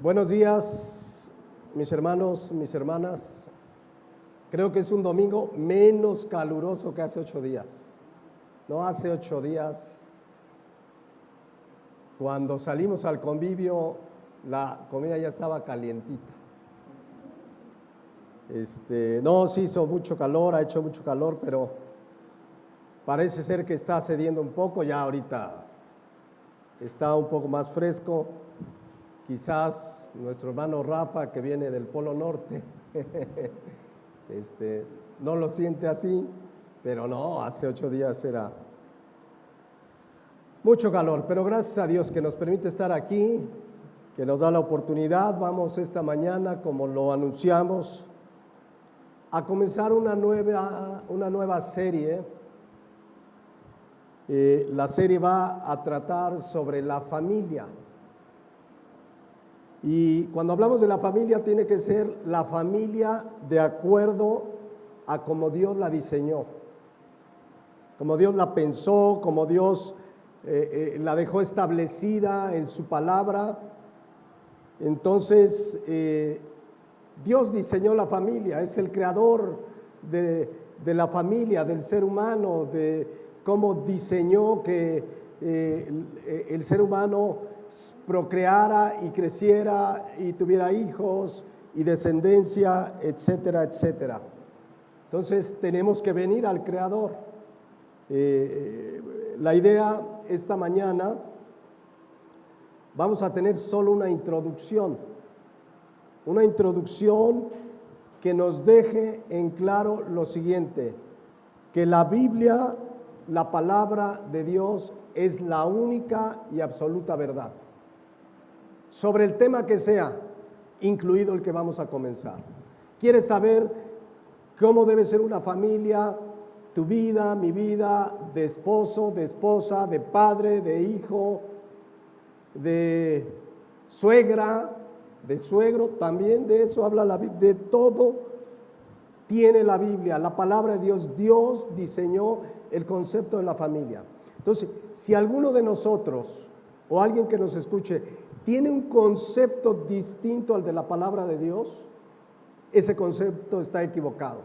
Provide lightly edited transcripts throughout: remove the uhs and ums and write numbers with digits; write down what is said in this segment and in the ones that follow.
Buenos días, mis hermanos, mis hermanas. Creo que es un domingo menos caluroso que hace 8 días. No, hace 8 días, cuando salimos al convivio, la comida ya estaba calientita. No, sí hizo mucho calor, ha hecho mucho calor, pero parece ser que está cediendo un poco. Ya ahorita está un poco más fresco. Quizás nuestro hermano Rafa, que viene del Polo Norte, no lo siente así, pero no, hace 8 días era mucho calor. Pero gracias a Dios que nos permite estar aquí, que nos da la oportunidad. Vamos esta mañana, como lo anunciamos, a comenzar una nueva serie. La serie va a tratar sobre la familia. Y cuando hablamos de la familia, tiene que ser la familia de acuerdo a como Dios la diseñó, como Dios la pensó, como Dios la dejó establecida en su palabra. Entonces, Dios diseñó la familia, es el creador de la familia, del ser humano, de cómo diseñó que el ser humano procreara y creciera y tuviera hijos y descendencia, etcétera, etcétera. Entonces tenemos que venir al Creador. La idea esta mañana, vamos a tener solo una introducción que nos deje en claro lo siguiente: que la Biblia, la palabra de Dios, es la única y absoluta verdad sobre el tema que sea, incluido el que vamos a comenzar. ¿Quieres saber cómo debe ser una familia? Tu vida, mi vida, de esposo, de esposa, de padre, de hijo, de suegra, de suegro, también de eso habla la Biblia. De todo tiene la Biblia, la palabra de Dios. Dios diseñó el concepto de la familia. Entonces, si alguno de nosotros o alguien que nos escuche tiene un concepto distinto al de la palabra de Dios, ese concepto está equivocado.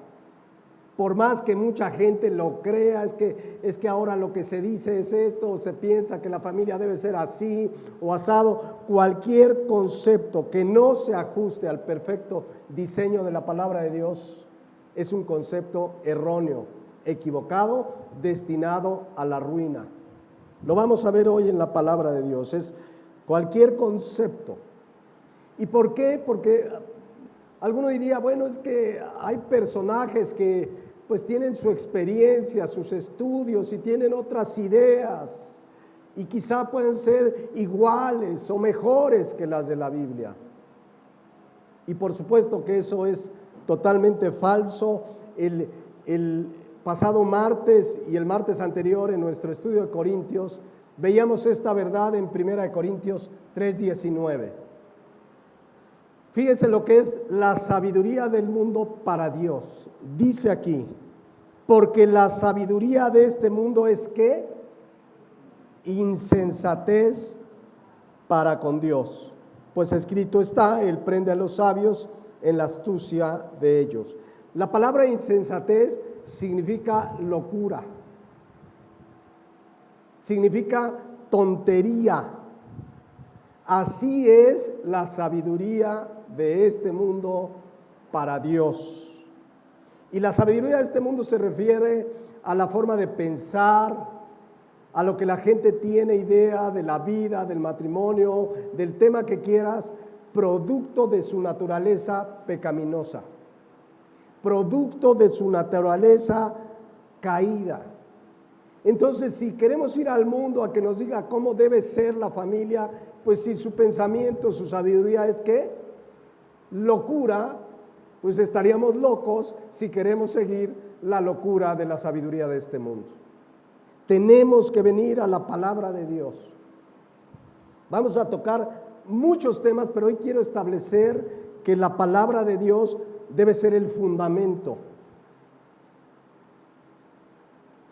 Por más que mucha gente lo crea, es que ahora lo que se dice es esto, o se piensa que la familia debe ser así o asado, cualquier concepto que no se ajuste al perfecto diseño de la palabra de Dios es un concepto erróneo, equivocado, destinado a la ruina. Lo vamos a ver hoy en la palabra de Dios. Es cualquier concepto. ¿Y por qué? Porque alguno diría, bueno, es que hay personajes que pues tienen su experiencia, sus estudios y tienen otras ideas y quizá pueden ser iguales o mejores que las de la Biblia. Y por supuesto que eso es totalmente falso. El pasado martes y el martes anterior en nuestro estudio de Corintios veíamos esta verdad en 1 Corintios 3:19. Fíjense lo que es la sabiduría del mundo para Dios. Dice aquí, porque la sabiduría de este mundo es ¿qué? Insensatez para con Dios. Pues escrito está, Él prende a los sabios en la astucia de ellos. La palabra insensatez significa locura, significa tontería. Así es la sabiduría de este mundo para Dios. Y la sabiduría de este mundo se refiere a la forma de pensar, a lo que la gente tiene idea de la vida, del matrimonio, del tema que quieras, producto de su naturaleza pecaminosa, producto de su naturaleza caída. Entonces, si queremos ir al mundo a que nos diga cómo debe ser la familia, pues si su pensamiento, su sabiduría es ¿qué? Locura, pues estaríamos locos si queremos seguir la locura de la sabiduría de este mundo. Tenemos que venir a la palabra de Dios. Vamos a tocar muchos temas, pero hoy quiero establecer que la palabra de Dios debe ser el fundamento.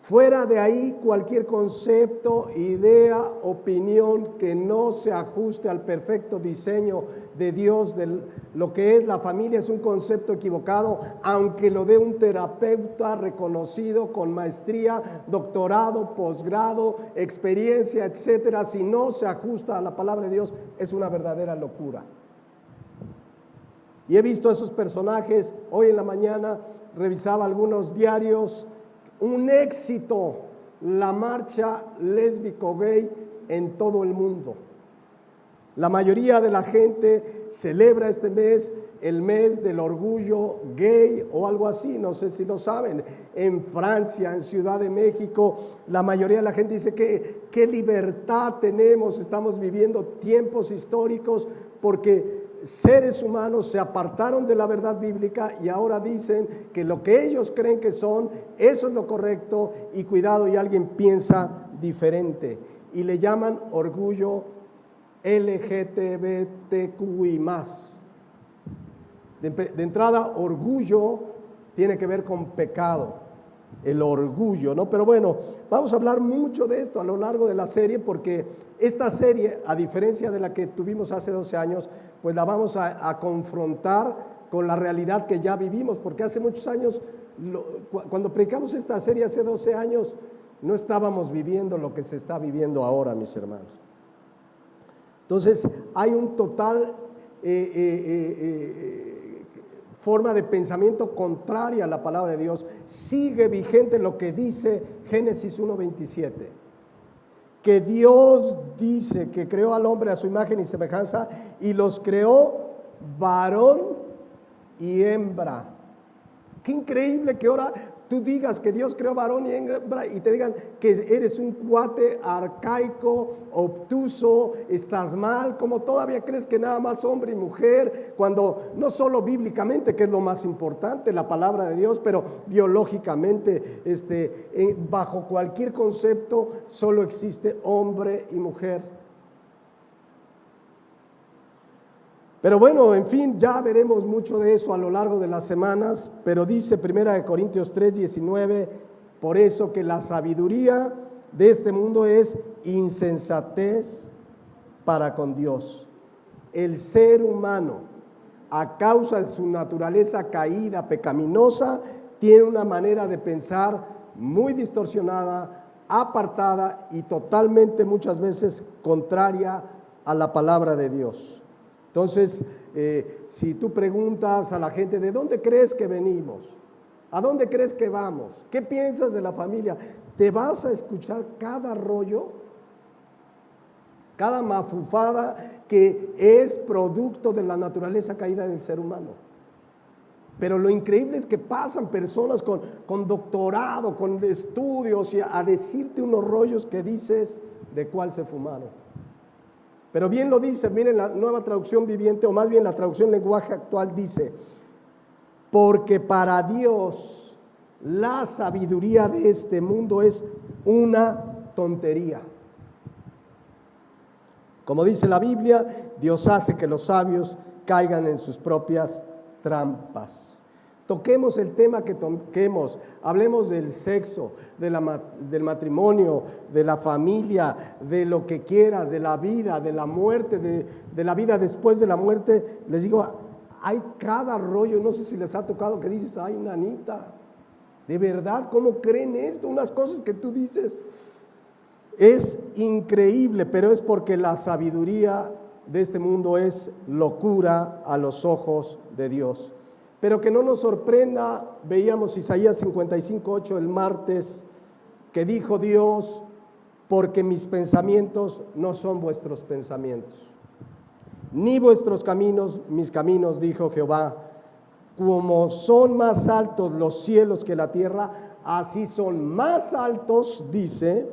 Fuera de ahí, cualquier concepto, idea, opinión que no se ajuste al perfecto diseño de Dios, de lo que es la familia, es un concepto equivocado, aunque lo dé un terapeuta reconocido con maestría, doctorado, posgrado, experiencia, etcétera. Si no se ajusta a la palabra de Dios, es una verdadera locura. Y he visto a esos personajes. Hoy en la mañana revisaba algunos diarios. Un éxito, la marcha lésbico-gay en todo el mundo. La mayoría de la gente celebra este mes, el mes del orgullo gay o algo así, no sé si lo saben. En Francia, en Ciudad de México, la mayoría de la gente dice que qué libertad tenemos, estamos viviendo tiempos históricos porque seres humanos se apartaron de la verdad bíblica y ahora dicen que lo que ellos creen que son, eso es lo correcto, y cuidado, y alguien piensa diferente y le llaman orgullo LGTBTQI+. De entrada, orgullo tiene que ver con pecado, el orgullo, ¿no? Pero bueno, vamos a hablar mucho de esto a lo largo de la serie, porque esta serie, a diferencia de la que tuvimos hace 12 años, pues la vamos a confrontar con la realidad que ya vivimos, porque hace muchos años, cuando predicamos esta serie hace 12 años, no estábamos viviendo lo que se está viviendo ahora, mis hermanos. Entonces, hay un total forma de pensamiento contraria a la palabra de Dios. Sigue vigente lo que dice Génesis 1:27, que Dios dice que creó al hombre a su imagen y semejanza y los creó varón y hembra. Qué increíble que ahora tú digas que Dios creó varón y hembra y te digan que eres un cuate arcaico, obtuso, estás mal, como todavía crees que nada más hombre y mujer, cuando no solo bíblicamente, que es lo más importante, la palabra de Dios, pero biológicamente, bajo cualquier concepto, solo existe hombre y mujer. Pero bueno, en fin, ya veremos mucho de eso a lo largo de las semanas, pero dice 1 Corintios 3:19, por eso que la sabiduría de este mundo es insensatez para con Dios. El ser humano, a causa de su naturaleza caída, pecaminosa, tiene una manera de pensar muy distorsionada, apartada y totalmente muchas veces contraria a la palabra de Dios. Entonces, si tú preguntas a la gente, ¿de dónde crees que venimos? ¿A dónde crees que vamos? ¿Qué piensas de la familia? Te vas a escuchar cada rollo, cada mafufada que es producto de la naturaleza caída del ser humano. Pero lo increíble es que pasan personas con doctorado, con estudios, y a decirte unos rollos que dices de cuál se fumaron. Pero bien lo dice, miren la Nueva Traducción Viviente, o más bien la traducción lenguaje actual dice, porque para Dios la sabiduría de este mundo es una tontería. Como dice la Biblia, Dios hace que los sabios caigan en sus propias trampas. Toquemos el tema que toquemos, hablemos del sexo, del matrimonio, de la familia, de lo que quieras, de la vida, de la muerte, de la vida después de la muerte. Les digo, hay cada rollo, no sé si les ha tocado que dices, ay, nanita, de verdad, ¿cómo creen esto? Unas cosas que tú dices, es increíble, pero es porque la sabiduría de este mundo es locura a los ojos de Dios. Pero que no nos sorprenda, veíamos Isaías 55:8 el martes, que dijo Dios, porque mis pensamientos no son vuestros pensamientos, ni vuestros caminos, mis caminos, dijo Jehová. Como son más altos los cielos que la tierra, así son más altos, dice,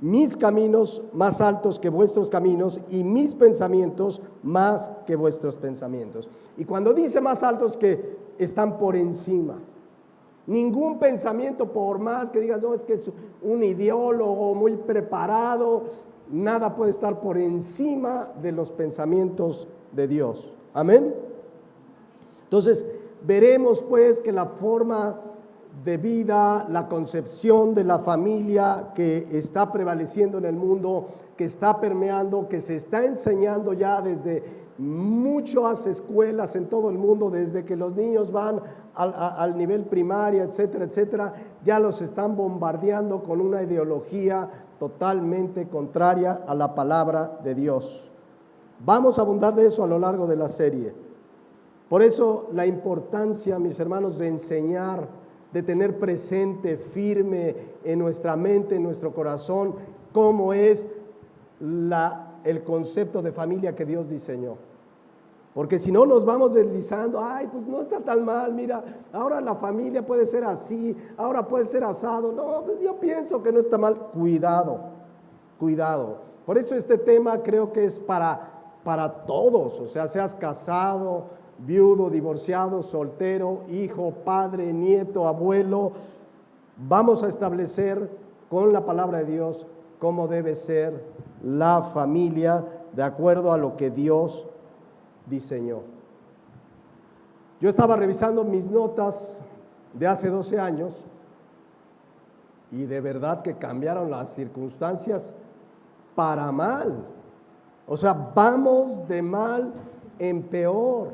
mis caminos más altos que vuestros caminos y mis pensamientos más que vuestros pensamientos. Y cuando dice más altos, que están por encima. Ningún pensamiento, por más que digas, no, es que es un ideólogo muy preparado, nada puede estar por encima de los pensamientos de Dios. Amén. Entonces, veremos pues que la forma de vida, la concepción de la familia que está prevaleciendo en el mundo, que está permeando, que se está enseñando ya desde muchas escuelas en todo el mundo, desde que los niños van al nivel primaria, etcétera, etcétera, ya los están bombardeando con una ideología totalmente contraria a la palabra de Dios. Vamos a abundar de eso a lo largo de la serie. Por eso la importancia, mis hermanos, de enseñar, de tener presente, firme en nuestra mente, en nuestro corazón, cómo es el concepto de familia que Dios diseñó. Porque si no nos vamos deslizando, ay, pues no está tan mal, mira, ahora la familia puede ser así, ahora puede ser asado. No, pues yo pienso que no está mal. Cuidado, cuidado. Por eso este tema creo que es para todos, o sea, seas casado, viudo, divorciado, soltero, hijo, padre, nieto, abuelo. Vamos a establecer con la palabra de Dios cómo debe ser la familia de acuerdo a lo que Dios diseñó. Yo estaba revisando mis notas de hace 12 años y de verdad que cambiaron las circunstancias para mal. O sea, vamos de mal en peor.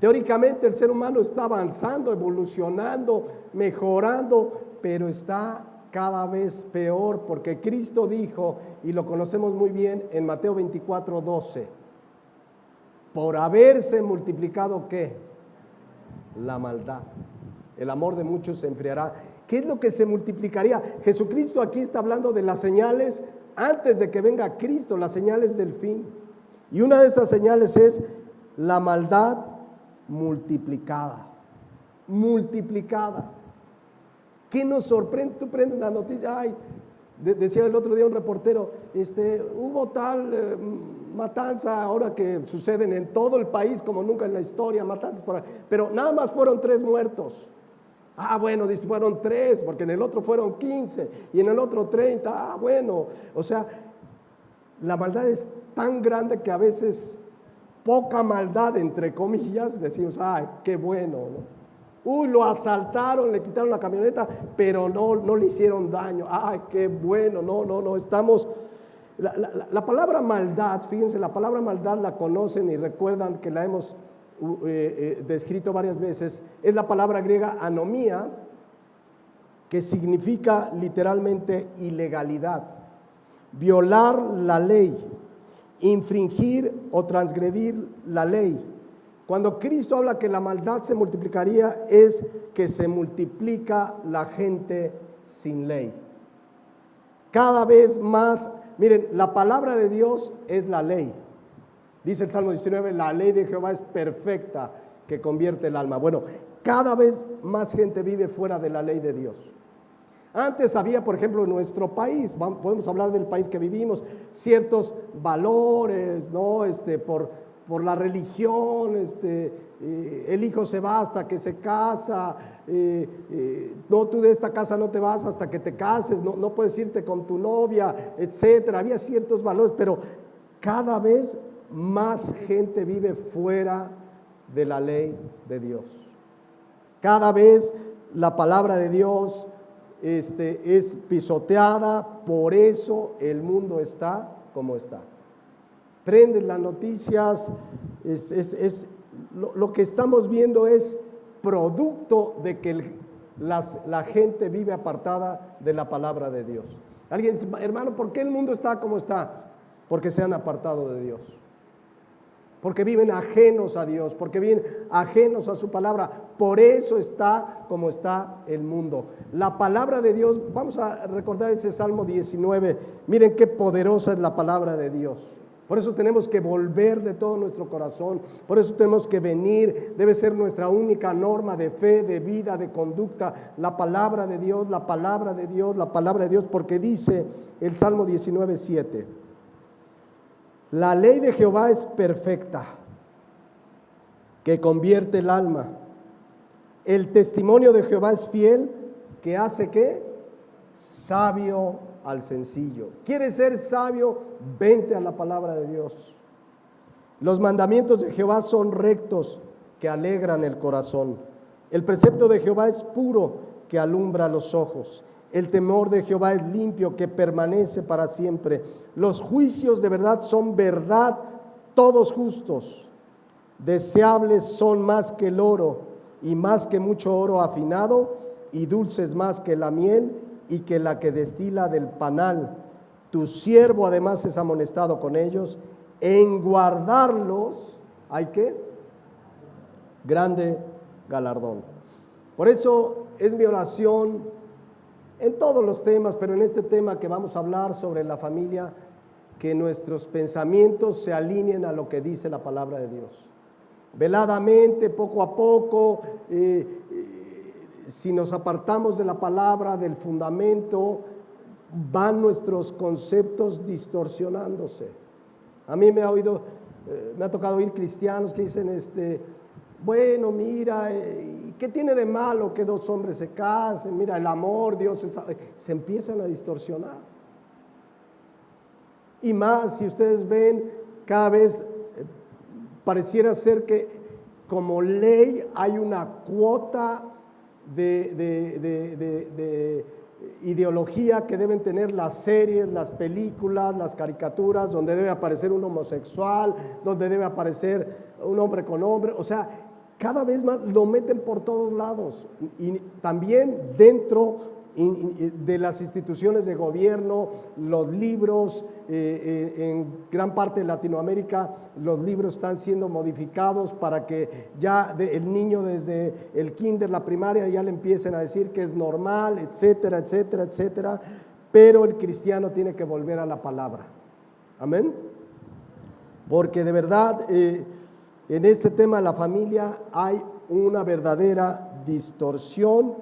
Teóricamente el ser humano está avanzando, evolucionando, mejorando, pero está cada vez peor, porque Cristo dijo, y lo conocemos muy bien en Mateo 24:12, por haberse multiplicado, ¿qué? La maldad. El amor de muchos se enfriará. ¿Qué es lo que se multiplicaría? Jesucristo aquí está hablando de las señales antes de que venga Cristo, las señales del fin. Y una de esas señales es la maldad multiplicada. Multiplicada. ¿Qué nos sorprende? Tú prendes la noticia, ay, decía el otro día un reportero, hubo tal matanza ahora que suceden en todo el país como nunca en la historia, matanzas pero nada más fueron 3 muertos. Ah, bueno, dice, fueron 3, porque en el otro fueron 15 y en el otro 30. Ah, bueno, o sea, la maldad es tan grande que a veces poca maldad, entre comillas, decimos, ay, qué bueno, ¿no? Uy, lo asaltaron, le quitaron la camioneta, pero no le hicieron daño. Ay, qué bueno, no, estamos... La palabra maldad, fíjense, la palabra maldad la conocen y recuerdan que la hemos descrito varias veces. Es la palabra griega anomía, que significa literalmente ilegalidad, violar la ley, infringir o transgredir la ley. Cuando Cristo habla que la maldad se multiplicaría, es que se multiplica la gente sin ley. Cada vez más, miren, la palabra de Dios es la ley. Dice el Salmo 19, la ley de Jehová es perfecta, que convierte el alma. Bueno, cada vez más gente vive fuera de la ley de Dios. Antes había, por ejemplo, en nuestro país, podemos hablar del país que vivimos, ciertos valores, ¿no? Por la religión, el hijo se va hasta que se casa, no, tú de esta casa no te vas hasta que te cases, no puedes irte con tu novia, etcétera. Había ciertos valores, pero cada vez más gente vive fuera de la ley de Dios. Cada vez la palabra de Dios es pisoteada, por eso el mundo está como está. Prenden las noticias, lo que estamos viendo es producto de que la gente vive apartada de la palabra de Dios. Alguien dice, hermano, ¿por qué el mundo está como está? Porque se han apartado de Dios. Porque viven ajenos a Dios, porque viven ajenos a su palabra. Por eso está como está el mundo. La palabra de Dios, vamos a recordar ese Salmo 19. Miren qué poderosa es la palabra de Dios. Por eso tenemos que volver de todo nuestro corazón, por eso tenemos que venir, debe ser nuestra única norma de fe, de vida, de conducta, la palabra de Dios, la palabra de Dios, la palabra de Dios, porque dice el Salmo 19:7, la ley de Jehová es perfecta, que convierte el alma, el testimonio de Jehová es fiel, que hace ¿qué? Sabio al sencillo. ¿Quieres ser sabio? Vente a la palabra de Dios. Los mandamientos de Jehová son rectos, que alegran el corazón. El precepto de Jehová es puro, que alumbra los ojos. El temor de Jehová es limpio, que permanece para siempre. Los juicios de verdad son verdad, todos justos. Deseables son más que el oro, y más que mucho oro afinado, y dulces más que la miel, y que la que destila del panal. Tu siervo además es amonestado con ellos. En guardarlos hay que grande galardón. Por eso es mi oración en todos los temas, pero en este tema que vamos a hablar sobre la familia, que nuestros pensamientos se alineen a lo que dice la palabra de Dios. Veladamente, poco a poco, si nos apartamos de la palabra, del fundamento, van nuestros conceptos distorsionándose. A mí me ha tocado oír cristianos que dicen, bueno, mira, ¿qué tiene de malo que dos hombres se casen? Mira, el amor, Dios se empiezan a distorsionar. Y más, si ustedes ven, cada vez pareciera ser que como ley hay una cuota de ideología que deben tener las series, las películas, las caricaturas, donde debe aparecer un homosexual, donde debe aparecer un hombre con hombre, o sea, cada vez más lo meten por todos lados, y también dentro de las instituciones de gobierno, los libros, en gran parte de Latinoamérica los libros están siendo modificados para que ya el niño desde el kinder, la primaria, ya le empiecen a decir que es normal, etcétera, etcétera, etcétera, pero el cristiano tiene que volver a la palabra. Amén. Porque de verdad en este tema de la familia hay una verdadera distorsión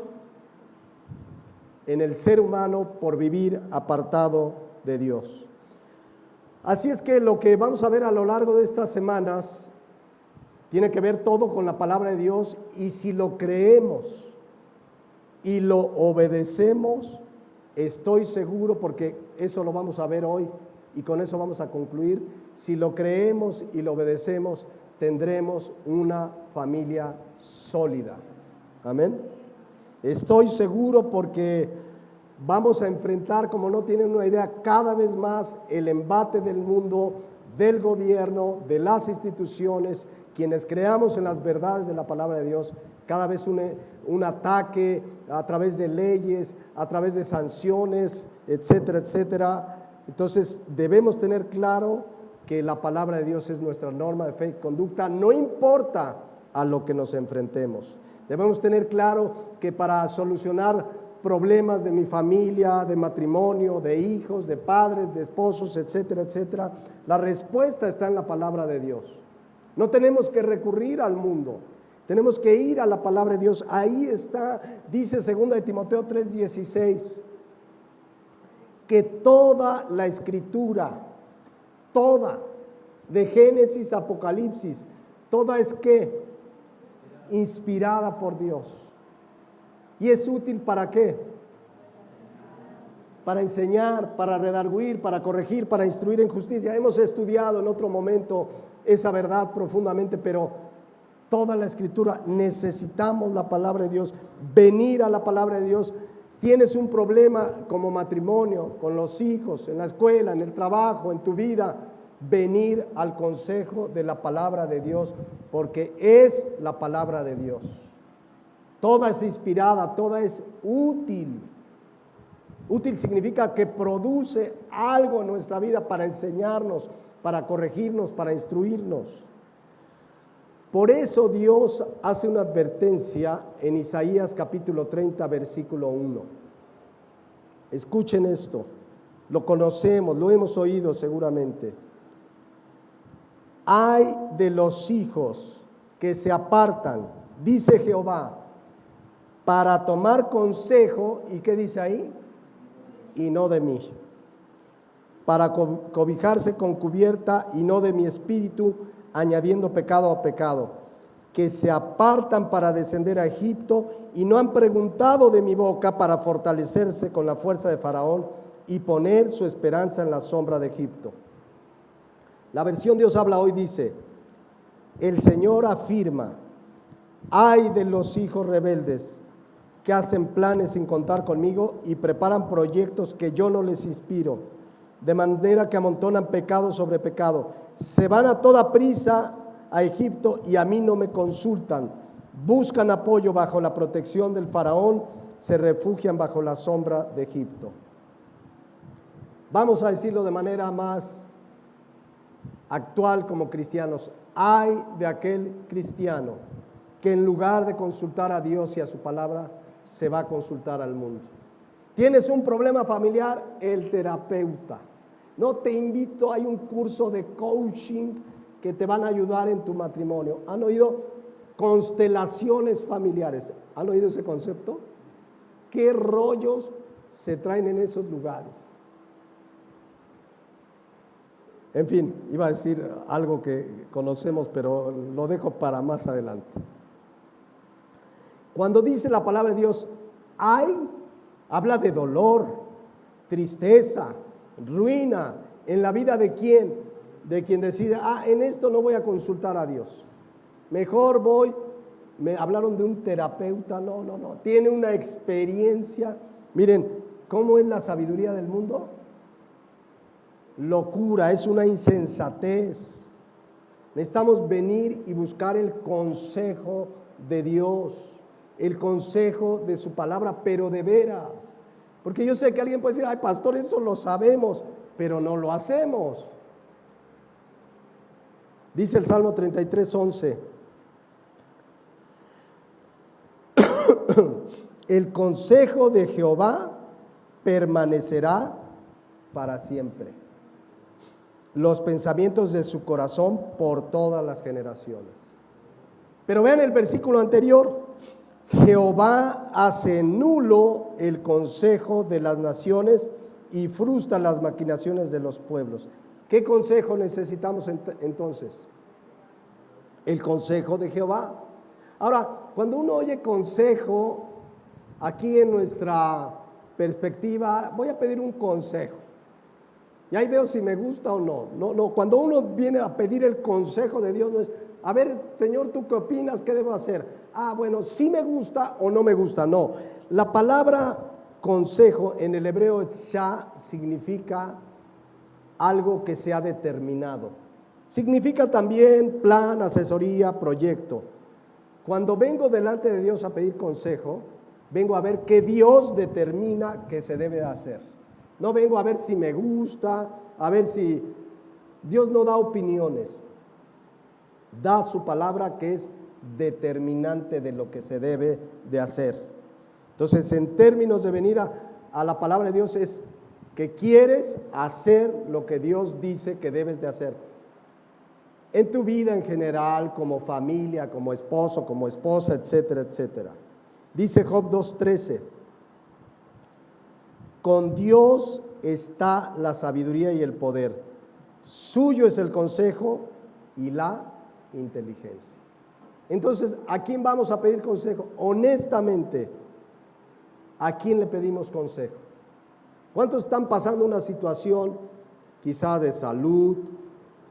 en el ser humano por vivir apartado de Dios. Así es que lo que vamos a ver a lo largo de estas semanas tiene que ver todo con la palabra de Dios, y si lo creemos y lo obedecemos, estoy seguro, porque eso lo vamos a ver hoy y con eso vamos a concluir, si lo creemos y lo obedecemos, tendremos una familia sólida. Amén. Estoy seguro, porque vamos a enfrentar, como no tienen una idea, cada vez más el embate del mundo, del gobierno, de las instituciones, quienes creamos en las verdades de la palabra de Dios, cada vez un ataque a través de leyes, a través de sanciones, etcétera, etcétera. Entonces debemos tener claro que la palabra de Dios es nuestra norma de fe y conducta, no importa a lo que nos enfrentemos. Debemos tener claro que para solucionar problemas de mi familia, de matrimonio, de hijos, de padres, de esposos, etcétera, etcétera, la respuesta está en la palabra de Dios. No tenemos que recurrir al mundo, tenemos que ir a la palabra de Dios. Ahí está, dice 2 de Timoteo 3:16, que toda la escritura, toda, de Génesis a Apocalipsis, toda es que inspirada por Dios. ¿Y es útil para qué? Para enseñar, para redarguir, para corregir, para instruir en justicia. Hemos estudiado en otro momento esa verdad profundamente, pero toda la escritura, necesitamos la palabra de Dios, venir a la palabra de Dios. Tienes un problema como matrimonio, con los hijos, en la escuela, en el trabajo, en tu vida, venir al consejo de la palabra de Dios, porque es la palabra de Dios. Toda es inspirada, toda es útil. Útil significa que produce algo en nuestra vida para enseñarnos, para corregirnos, para instruirnos. Por eso Dios hace una advertencia en Isaías capítulo 30, versículo 1. Escuchen esto, lo conocemos, lo hemos oído seguramente. Ay de los hijos que se apartan, dice Jehová, para tomar consejo, ¿y qué dice ahí? Y no de mí. Para cobijarse con cubierta y no de mi espíritu, añadiendo pecado a pecado. Que se apartan para descender a Egipto y no han preguntado de mi boca, para fortalecerse con la fuerza de Faraón y poner su esperanza en la sombra de Egipto. La versión Dios habla hoy dice: el Señor afirma, Ay de los hijos rebeldes que hacen planes sin contar conmigo y preparan proyectos que yo no les inspiro, de manera que amontonan pecado sobre pecado. Se van a toda prisa a Egipto y a mí no me consultan. Buscan apoyo bajo la protección del faraón, se refugian bajo la sombra de Egipto. Vamos a decirlo de manera más actual como cristianos. Ay de aquel cristiano que en lugar de consultar a Dios y a su palabra, se va a consultar al mundo. ¿Tienes un problema familiar? El terapeuta. No, te invito, hay un curso de coaching que te van a ayudar en tu matrimonio. ¿Han oído? Constelaciones familiares. ¿Han oído ese concepto? ¿Qué rollos se traen en esos lugares? En fin, iba a decir algo que conocemos, pero lo dejo para más adelante. Cuando dice la palabra de Dios, ay, habla de dolor, tristeza, ruina, en la vida de quién, de quien decide, en esto no voy a consultar a Dios. Mejor voy, me hablaron de un terapeuta, no, tiene una experiencia. Miren, ¿cómo es la sabiduría del mundo? Locura, es una insensatez. Necesitamos venir y buscar el consejo de Dios, el consejo de su palabra, pero de veras. Porque yo sé que alguien puede decir, ay, pastor, eso lo sabemos, pero no lo hacemos. Dice el Salmo 33:11. El consejo de Jehová permanecerá para siempre, los pensamientos de su corazón por todas las generaciones. Pero vean el versículo anterior. Jehová hace nulo el consejo de las naciones y frustra las maquinaciones de los pueblos. ¿Qué consejo necesitamos entonces? El consejo de Jehová. Ahora, cuando uno oye consejo, aquí en nuestra perspectiva, voy a pedir un consejo. Y ahí veo si me gusta o no. No, cuando uno viene a pedir el consejo de Dios, no es, a ver, Señor, ¿tú qué opinas? ¿Qué debo hacer? Bueno, sí me gusta o no me gusta. No, la palabra consejo en el hebreo shah significa algo que se ha determinado. Significa también plan, asesoría, proyecto. Cuando vengo delante de Dios a pedir consejo, vengo a ver qué Dios determina que se debe hacer. No vengo a ver si me gusta, a ver si... Dios no da opiniones, da su palabra que es determinante de lo que se debe de hacer. Entonces, en términos de venir a la palabra de Dios es que quieres hacer lo que Dios dice que debes de hacer. En tu vida en general, como familia, como esposo, como esposa, etcétera, etcétera. Dice Job 2:13. Con Dios está la sabiduría y el poder. Suyo es el consejo y la inteligencia. Entonces, ¿a quién vamos a pedir consejo? Honestamente, ¿a quién le pedimos consejo? ¿Cuántos están pasando una situación quizás de salud,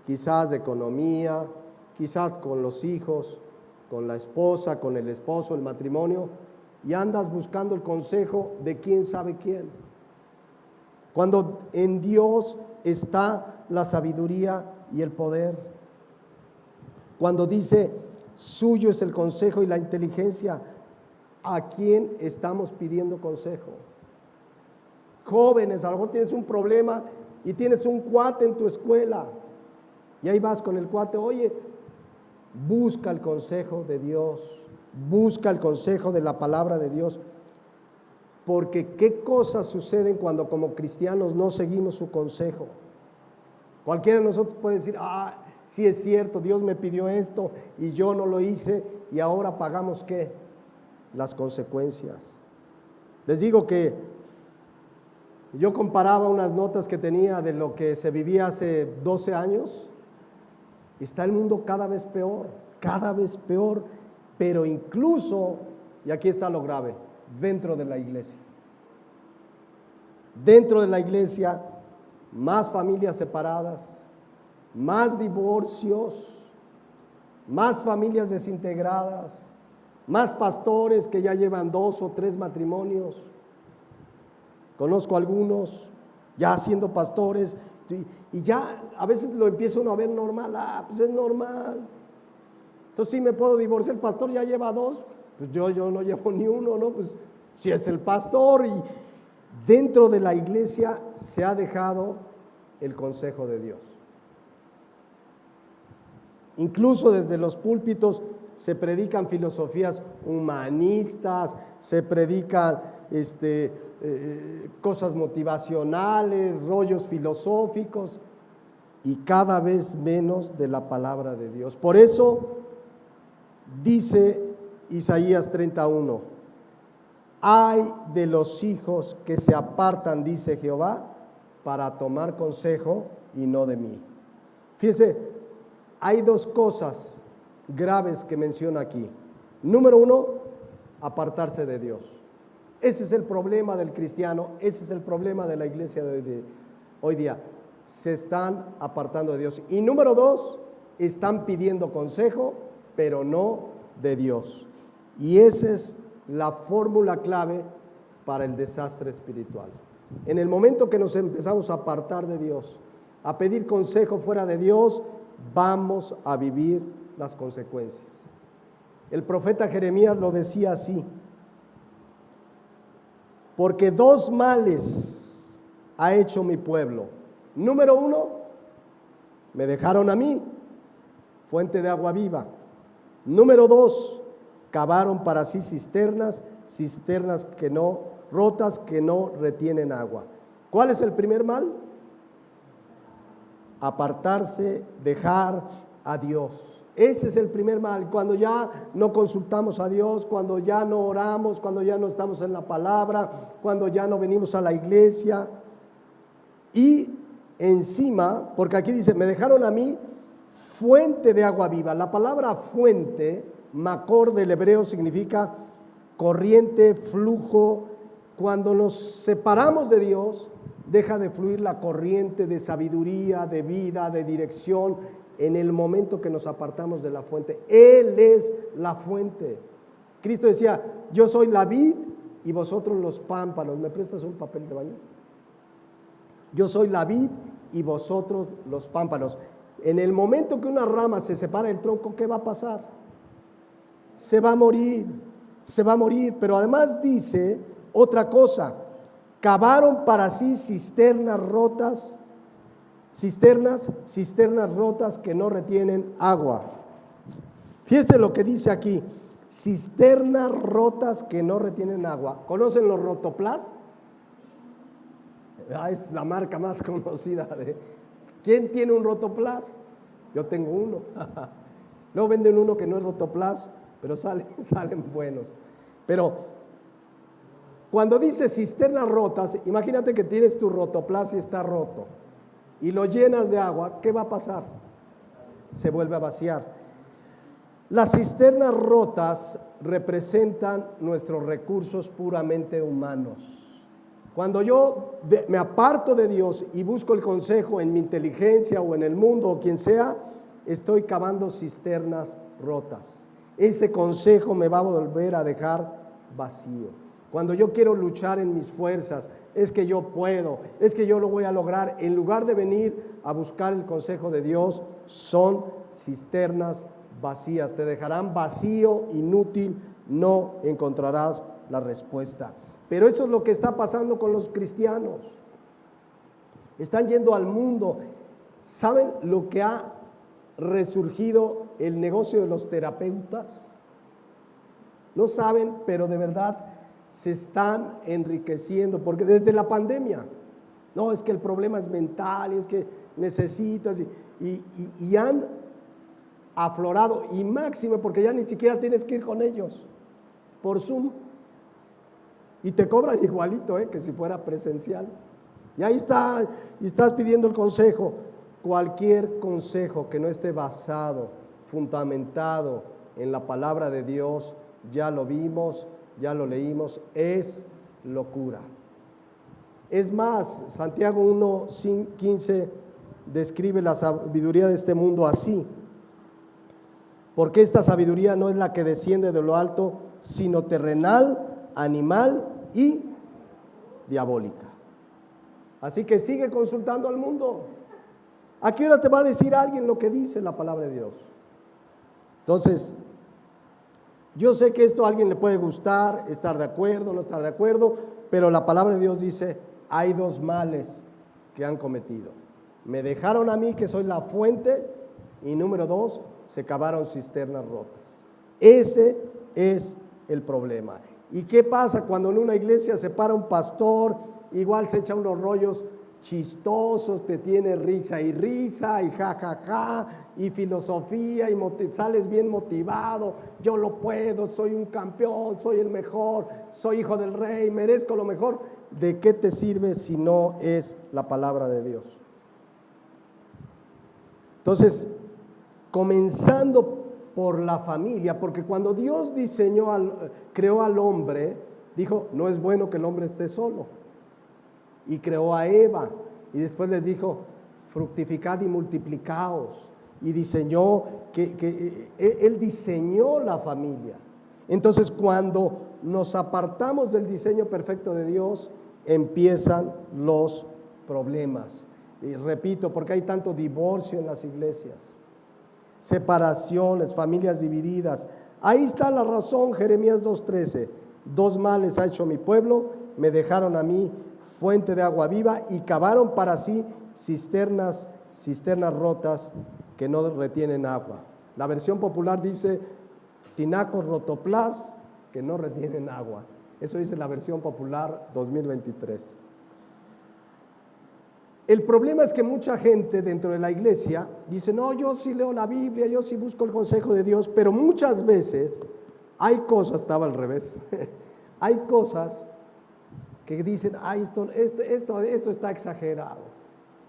quizás de economía, quizás con los hijos, con la esposa, con el esposo, el matrimonio, y andas buscando el consejo de quién sabe quién? Cuando en Dios está la sabiduría y el poder. Cuando dice, suyo es el consejo y la inteligencia, ¿a quién estamos pidiendo consejo? Jóvenes, a lo mejor tienes un problema y tienes un cuate en tu escuela y ahí vas con el cuate, oye, busca el consejo de Dios, busca el consejo de la palabra de Dios, porque qué cosas suceden cuando como cristianos no seguimos su consejo. Cualquiera de nosotros puede decir, sí es cierto, Dios me pidió esto y yo no lo hice y ahora pagamos ¿qué? Las consecuencias. Les digo que yo comparaba unas notas que tenía de lo que se vivía hace 12 años. Está el mundo cada vez peor, pero incluso, y aquí está lo grave, dentro de la iglesia. Dentro de la iglesia, más familias separadas, más divorcios, más familias desintegradas, Más pastores que ya llevan 2 o 3 matrimonios. Conozco algunos ya siendo pastores y ya a veces lo empieza uno a ver normal. Pues es normal. Entonces sí me puedo divorciar, el pastor ya lleva 2, pues yo no llevo ni uno, ¿no? Pues si es el pastor. Y dentro de la iglesia se ha dejado el consejo de Dios. Incluso desde los púlpitos se predican filosofías humanistas, se predican cosas motivacionales, rollos filosóficos y cada vez menos de la palabra de Dios. Por eso dice Isaías 31, ay de los hijos que se apartan, dice Jehová, para tomar consejo y no de mí. Fíjense, hay 2 cosas graves que menciona aquí. Número 1, apartarse de Dios. Ese es el problema del cristiano, ese es el problema de la iglesia de hoy día. Se están apartando de Dios. Y número 2, están pidiendo consejo, pero no de Dios. Y esa es la fórmula clave para el desastre espiritual. En el momento que nos empezamos a apartar de Dios, a pedir consejo fuera de Dios, vamos a vivir las consecuencias. El profeta Jeremías lo decía así: porque 2 males ha hecho mi pueblo. Número 1, me dejaron a mí, fuente de agua viva. Número 2, cavaron para sí cisternas rotas que no retienen agua. ¿Cuál es el primer mal? Apartarse, dejar a Dios. Ese es el primer mal, cuando ya no consultamos a Dios, cuando ya no oramos, cuando ya no estamos en la palabra, cuando ya no venimos a la iglesia. Y encima, porque aquí dice, me dejaron a mí fuente de agua viva. La palabra fuente, makor del hebreo, significa corriente, flujo. Cuando nos separamos de Dios, deja de fluir la corriente de sabiduría, de vida, de dirección, en el momento que nos apartamos de la fuente. Él es la fuente. Cristo decía, yo soy la vid y vosotros los pámpanos. ¿Me prestas un papel de baño? Yo soy la vid y vosotros los pámpanos. En el momento que una rama se separa del tronco, ¿qué va a pasar? Se va a morir, pero además dice otra cosa: cavaron para sí cisternas rotas que no retienen agua. Fíjense lo que dice aquí: cisternas rotas que no retienen agua. ¿Conocen los Rotoplas? Es la marca más conocida de... ¿Quién tiene un Rotoplas? Yo tengo uno. Luego venden uno que no es Rotoplas, pero salen buenos. Pero cuando dice cisternas rotas, imagínate que tienes tu Rotoplas y está roto y lo llenas de agua, ¿qué va a pasar? Se vuelve a vaciar. Las cisternas rotas representan nuestros recursos puramente humanos. Cuando yo me aparto de Dios y busco el consejo en mi inteligencia o en el mundo o quien sea, estoy cavando cisternas rotas. Ese consejo me va a volver a dejar vacío. Cuando yo quiero luchar en mis fuerzas, es que yo puedo, es que yo lo voy a lograr, en lugar de venir a buscar el consejo de Dios, son cisternas vacías. Te dejarán vacío, inútil, no encontrarás la respuesta. Pero eso es lo que está pasando con los cristianos. Están yendo al mundo. ¿Saben lo que ha resurgido el negocio de los terapeutas? No saben, pero de verdad se están enriqueciendo, porque desde la pandemia, no, es que el problema es mental, es que necesitas, y han aflorado, y máximo, porque ya ni siquiera tienes que ir con ellos, por Zoom, y te cobran igualito, que si fuera presencial. Y ahí está, y estás pidiendo el consejo. Cualquier consejo que no esté basado, fundamentado en la palabra de Dios, ya lo vimos, ya lo leímos, es locura. Es más, Santiago 1:15 describe la sabiduría de este mundo así: porque esta sabiduría no es la que desciende de lo alto, sino terrenal, animal y diabólica. Así que sigue consultando al mundo. ¿A qué hora te va a decir alguien lo que dice la palabra de Dios? Entonces, yo sé que esto a alguien le puede gustar, estar de acuerdo, no estar de acuerdo, pero la palabra de Dios dice, hay dos males que han cometido. Me dejaron a mí, que soy la fuente, y número dos, se cavaron cisternas rotas. Ese es el problema. ¿Y qué pasa cuando en una iglesia se para un pastor, igual se echa unos rollos chistosos, te tiene risa y ja, ja, ja, y filosofía, y sales bien motivado, yo lo puedo, soy un campeón, soy el mejor, soy hijo del rey, merezco lo mejor? ¿De qué te sirve si no es la palabra de Dios? Entonces, comenzando por la familia, porque cuando Dios creó al hombre, dijo, no es bueno que el hombre esté solo. Y creó a Eva, y después les dijo, fructificad y multiplicaos, y diseñó, Él diseñó la familia. Entonces, cuando nos apartamos del diseño perfecto de Dios, empiezan los problemas. Y repito, porque hay tanto divorcio en las iglesias, separaciones, familias divididas. Ahí está la razón, Jeremías 2:13. Dos males ha hecho mi pueblo, me dejaron a mí fuente de agua viva y cavaron para sí cisternas rotas que no retienen agua. La versión popular dice tinacos rotoplas que no retienen agua. Eso dice la versión popular 2023. El problema es que mucha gente dentro de la iglesia dice, no, yo sí leo la Biblia, yo sí busco el consejo de Dios, pero muchas veces hay cosas, estaba al revés, hay cosas que dicen, ay, esto está exagerado.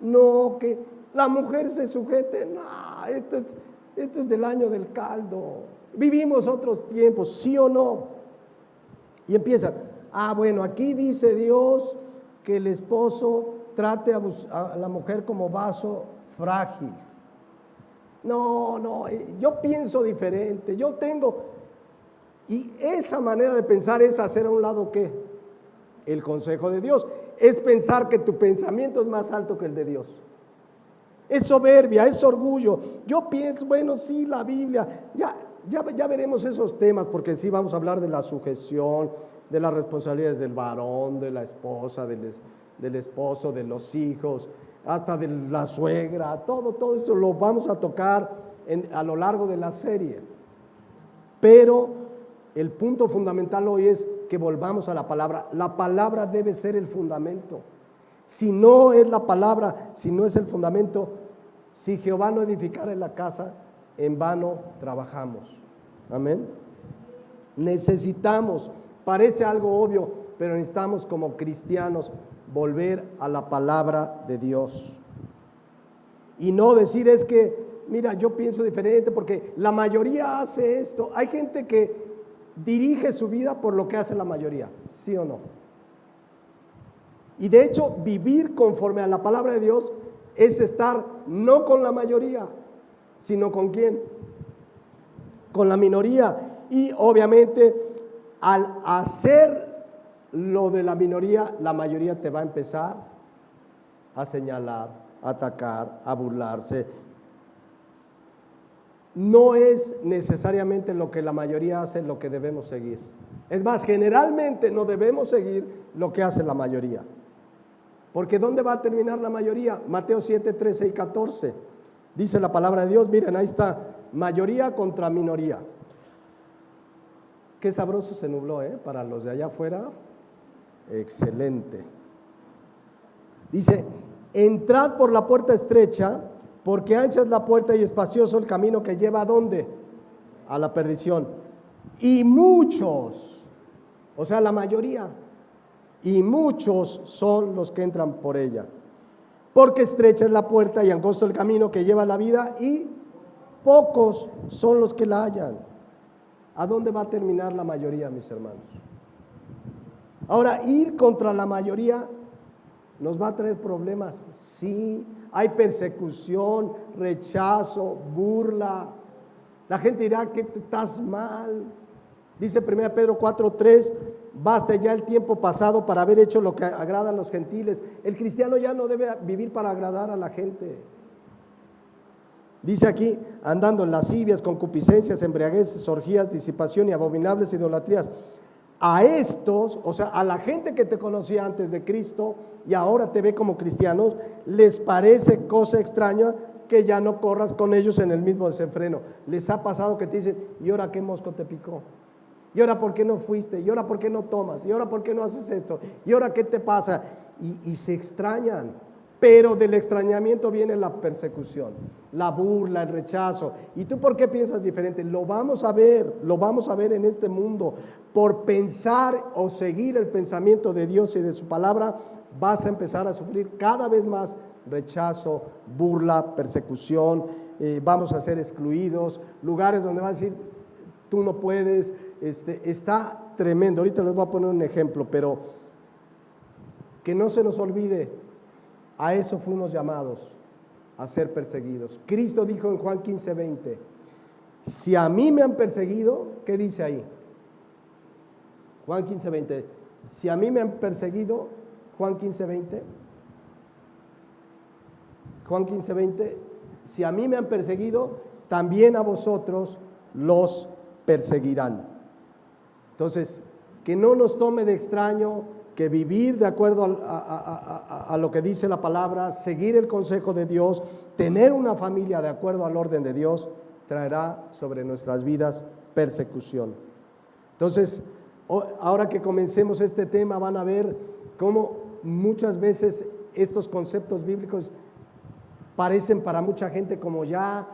No, que la mujer se sujete, no, esto es del año del caldo. Vivimos otros tiempos, ¿sí o no? Y empiezan, bueno, aquí dice Dios que el esposo trate a la mujer como vaso frágil. No, yo pienso diferente, yo tengo... Y esa manera de pensar es hacer a un lado, ¿qué? El consejo de Dios. Es pensar que tu pensamiento es más alto que el de Dios. Es soberbia, es orgullo. Yo pienso, bueno, sí, la Biblia, ya veremos esos temas, porque sí vamos a hablar de la sujeción, de las responsabilidades del varón, de la esposa, del esposo, de los hijos, hasta de la suegra, todo eso lo vamos a tocar a lo largo de la serie. Pero el punto fundamental hoy es que volvamos a la palabra. La palabra debe ser el fundamento. Si no es la palabra, si no es el fundamento, si Jehová no edificara en la casa, en vano trabajamos. Amén. Necesitamos, parece algo obvio, pero necesitamos como cristianos volver a la palabra de Dios. Y no decir es que, mira, yo pienso diferente porque la mayoría hace esto. Hay gente que dirige su vida por lo que hace la mayoría, ¿sí o no? Y de hecho, vivir conforme a la palabra de Dios es estar no con la mayoría, sino ¿con quién? Con la minoría. Y obviamente, al hacer lo de la minoría, la mayoría te va a empezar a señalar, a atacar, a burlarse. No es necesariamente lo que la mayoría hace lo que debemos seguir. Es más, generalmente no debemos seguir lo que hace la mayoría. Porque ¿dónde va a terminar la mayoría? Mateo 7, 13 y 14. Dice la palabra de Dios, miren, ahí está, mayoría contra minoría. Qué sabroso se nubló, para los de allá afuera. Excelente. Dice, entrad por la puerta estrecha, porque ancha es la puerta y espacioso el camino que lleva ¿a dónde? A la perdición. Y muchos, o sea, la mayoría, y muchos son los que entran por ella. Porque estrecha es la puerta y angosto el camino que lleva a la vida, y pocos son los que la hallan. ¿A dónde va a terminar la mayoría, mis hermanos? Ahora, ir contra la mayoría nos va a traer problemas. Sí, hay persecución, rechazo, burla, La gente dirá que estás mal. Dice 1 Pedro 4:3, basta ya el tiempo pasado para haber hecho lo que agrada a los gentiles. El cristiano ya no debe vivir para agradar a la gente. Dice aquí, andando en lascivias, concupiscencias, embriagueces, orgías, disipación y abominables idolatrías. A estos, o sea, a la gente que te conocía antes de Cristo y ahora te ve como cristianos, les parece cosa extraña que ya no corras con ellos en el mismo desenfreno. Les ha pasado que te dicen, ¿y ahora qué mosco te picó? ¿Y ahora por qué no fuiste? ¿Y ahora por qué no tomas? ¿Y ahora por qué no haces esto? ¿Y ahora qué te pasa? Y se extrañan. Pero del extrañamiento viene la persecución, la burla, el rechazo. ¿Y tú por qué piensas diferente? Lo vamos a ver en este mundo. Por pensar o seguir el pensamiento de Dios y de su palabra, vas a empezar a sufrir cada vez más rechazo, burla, persecución. Vamos a ser excluidos, lugares donde vas a decir, tú no puedes. Está tremendo. Ahorita les voy a poner un ejemplo, pero que no se nos olvide. A eso fuimos llamados, a ser perseguidos. Cristo dijo en Juan 15:20, si a mí me han perseguido, ¿qué dice ahí? Juan 15:20, si a mí me han perseguido, Juan 15:20, si a mí me han perseguido, también a vosotros los perseguirán. Entonces, que no nos tome de extraño que vivir de acuerdo a lo que dice la palabra, seguir el consejo de Dios, tener una familia de acuerdo al orden de Dios, traerá sobre nuestras vidas persecución. Entonces, ahora que comencemos este tema, van a ver cómo muchas veces estos conceptos bíblicos parecen para mucha gente como ya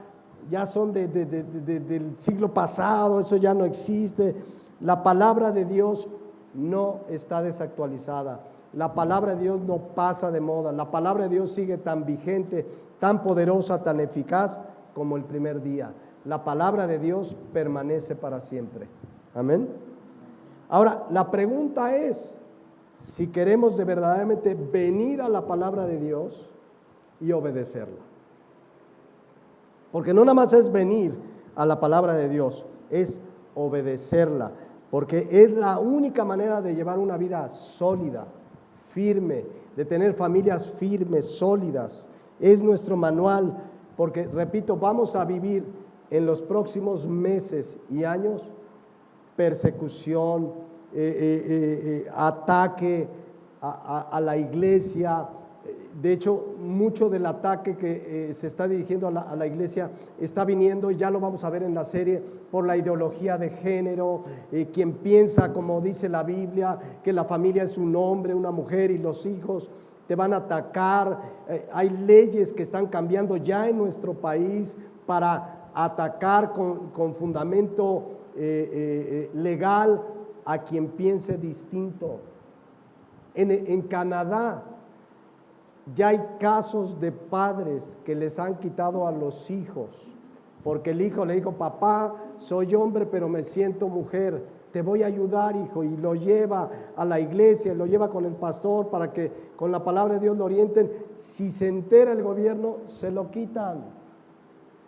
son del siglo pasado, eso ya no existe. La palabra de Dios no está desactualizada. La palabra de Dios no pasa de moda. La palabra de Dios sigue tan vigente, tan poderosa, tan eficaz como el primer día. La palabra de Dios permanece para siempre. Amén. Ahora, la pregunta es si queremos de verdaderamente venir a la palabra de Dios y obedecerla. Porque no nada más es venir a la palabra de Dios, es obedecerla. Porque es la única manera de llevar una vida sólida, firme, de tener familias firmes, sólidas. Es nuestro manual, porque, repito, vamos a vivir en los próximos meses y años persecución, ataque a la iglesia. De hecho, mucho del ataque que se está dirigiendo a la iglesia está viniendo, y ya lo vamos a ver en la serie, por la ideología de género, quien piensa, como dice la Biblia, que la familia es un hombre, una mujer y los hijos, te van a atacar. Hay leyes que están cambiando ya en nuestro país para atacar con fundamento legal a quien piense distinto. En Canadá, ya hay casos de padres que les han quitado a los hijos, porque el hijo le dijo, papá, soy hombre pero me siento mujer, te voy a ayudar, hijo, y lo lleva a la iglesia, lo lleva con el pastor para que con la palabra de Dios lo orienten. Si se entera el gobierno, se lo quitan,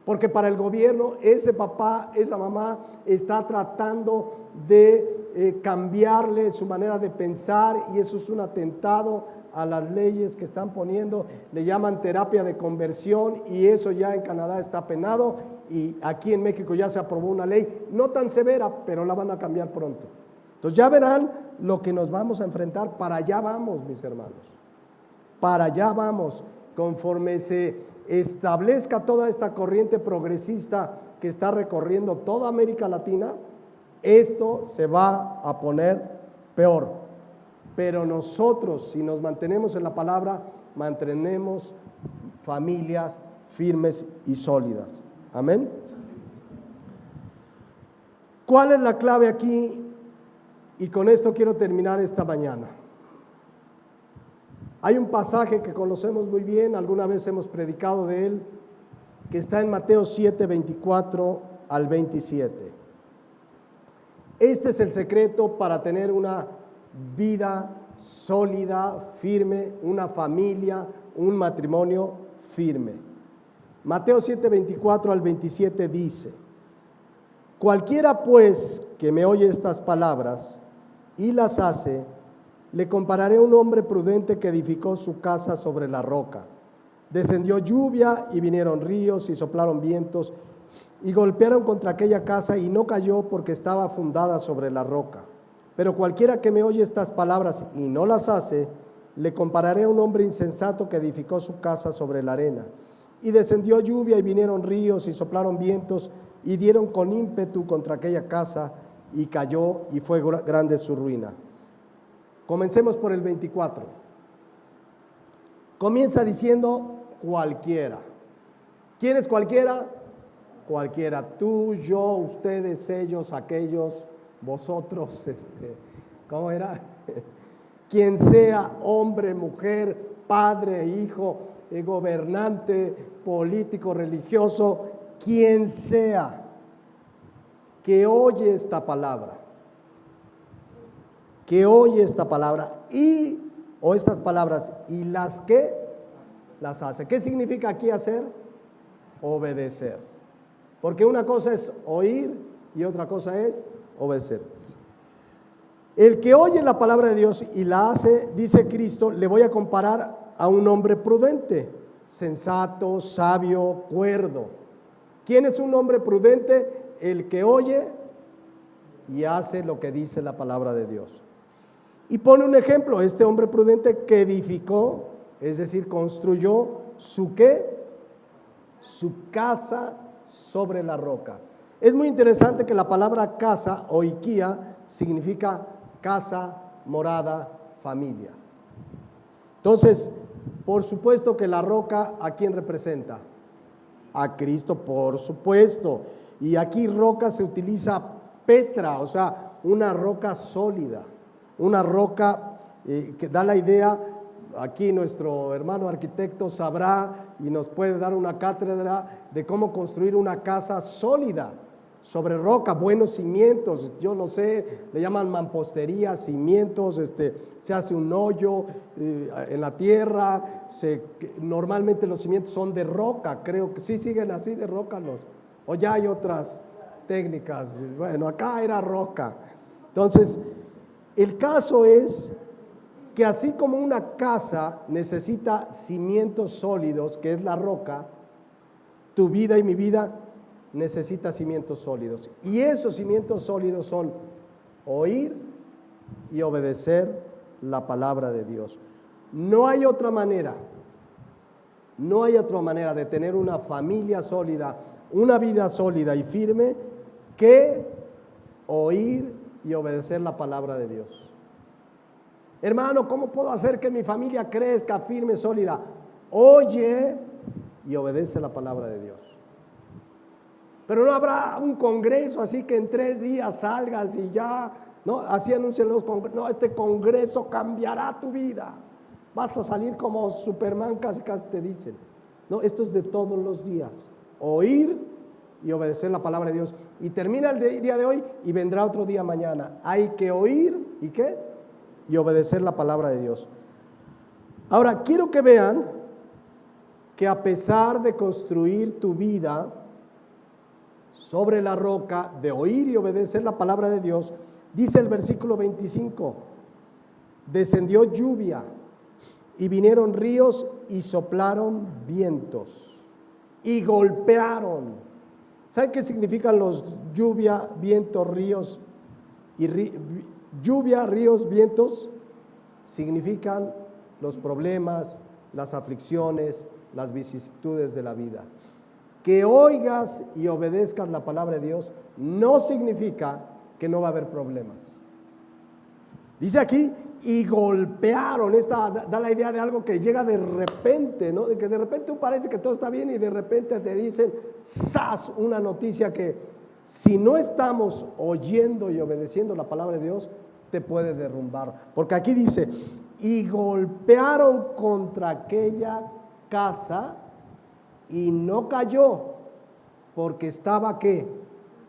porque para el gobierno ese papá, esa mamá está tratando de cambiarle su manera de pensar, y eso es un atentado a las leyes que están poniendo. Le llaman terapia de conversión, y eso ya en Canadá está penado, y aquí en México ya se aprobó una ley, no tan severa, pero la van a cambiar pronto. Entonces ya verán lo que nos vamos a enfrentar. Para allá vamos, mis hermanos, para allá vamos. Conforme se establezca toda esta corriente progresista que está recorriendo toda América Latina, esto se va a poner peor. Pero nosotros, si nos mantenemos en la palabra, mantenemos familias firmes y sólidas. Amén. ¿Cuál es la clave aquí? Y con esto quiero terminar esta mañana. Hay un pasaje que conocemos muy bien, alguna vez hemos predicado de él, que está en Mateo 7, 24 al 27. Este es el secreto para tener una vida sólida, firme, una familia, un matrimonio firme. Mateo 7, 24 al 27 dice: Cualquiera pues que me oye estas palabras y las hace, le compararé a un hombre prudente que edificó su casa sobre la roca. Descendió lluvia y vinieron ríos y soplaron vientos y golpearon contra aquella casa y no cayó porque estaba fundada sobre la roca. Pero cualquiera que me oye estas palabras y no las hace, le compararé a un hombre insensato que edificó su casa sobre la arena. Y descendió lluvia y vinieron ríos y soplaron vientos y dieron con ímpetu contra aquella casa y cayó y fue grande su ruina. Comencemos por el 24. Comienza diciendo cualquiera. ¿Quién es cualquiera? Cualquiera. Tú, yo, ustedes, ellos, aquellos, vosotros, ¿cómo era? Quien sea hombre, mujer, padre, hijo, gobernante, político, religioso, quien sea que oye esta palabra, o estas palabras y las que las hace. ¿Qué significa aquí hacer? Obedecer. Porque una cosa es oír y otra cosa es obedecer. El que oye la palabra de Dios y la hace, dice Cristo, le voy a comparar a un hombre prudente, sensato, sabio, cuerdo. ¿Quién es un hombre prudente? El que oye y hace lo que dice la palabra de Dios. Y pone un ejemplo, este hombre prudente que edificó, es decir, construyó su ¿qué? Su casa sobre la roca. Es muy interesante que la palabra casa o ikia significa casa, morada, familia. Entonces, por supuesto que la roca, ¿a quién representa? A Cristo, por supuesto. Y aquí roca se utiliza petra, o sea, una roca sólida, una roca que da la idea. Aquí nuestro hermano arquitecto sabrá y nos puede dar una cátedra de cómo construir una casa sólida sobre roca, buenos cimientos. Yo no sé, le llaman mampostería, cimientos, se hace un hoyo en la tierra, normalmente los cimientos son de roca, creo que sí siguen así de roca o ya hay otras técnicas. Bueno, acá era roca. Entonces, el caso es que así como una casa necesita cimientos sólidos, que es la roca, tu vida y mi vida necesita cimientos sólidos. Y esos cimientos sólidos son oír y obedecer la palabra de Dios. No hay otra manera de tener una familia sólida, una vida sólida y firme que oír y obedecer la palabra de Dios. Hermano, ¿cómo puedo hacer que mi familia crezca firme, sólida? Oye y obedece la palabra de Dios. Pero no habrá un congreso así que en 3 días salgas y ya, ¿no? Así anuncian los congresos. No, este congreso cambiará tu vida. Vas a salir como Superman, casi te dicen. No, esto es de todos los días. Oír y obedecer la palabra de Dios. Y termina el día de hoy y vendrá otro día mañana. Hay que oír y ¿qué? Y obedecer la palabra de Dios. Ahora, quiero que vean que a pesar de construir tu vida sobre la roca, de oír y obedecer la palabra de Dios, dice el versículo 25, descendió lluvia y vinieron ríos y soplaron vientos y golpearon. ¿Saben qué significan los lluvia, vientos, ríos y lluvia, ríos, vientos? Significan los problemas, las aflicciones, las vicisitudes de la vida. Que oigas y obedezcas la palabra de Dios no significa que no va a haber problemas. Dice aquí, y golpearon. Esta da la idea de algo que llega de repente, ¿no? De que de repente parece que todo está bien y de repente te dicen, ¡zas!, una noticia que si no estamos oyendo y obedeciendo la palabra de Dios, te puede derrumbar. Porque aquí dice, y golpearon contra aquella casa y no cayó, porque estaba ¿qué?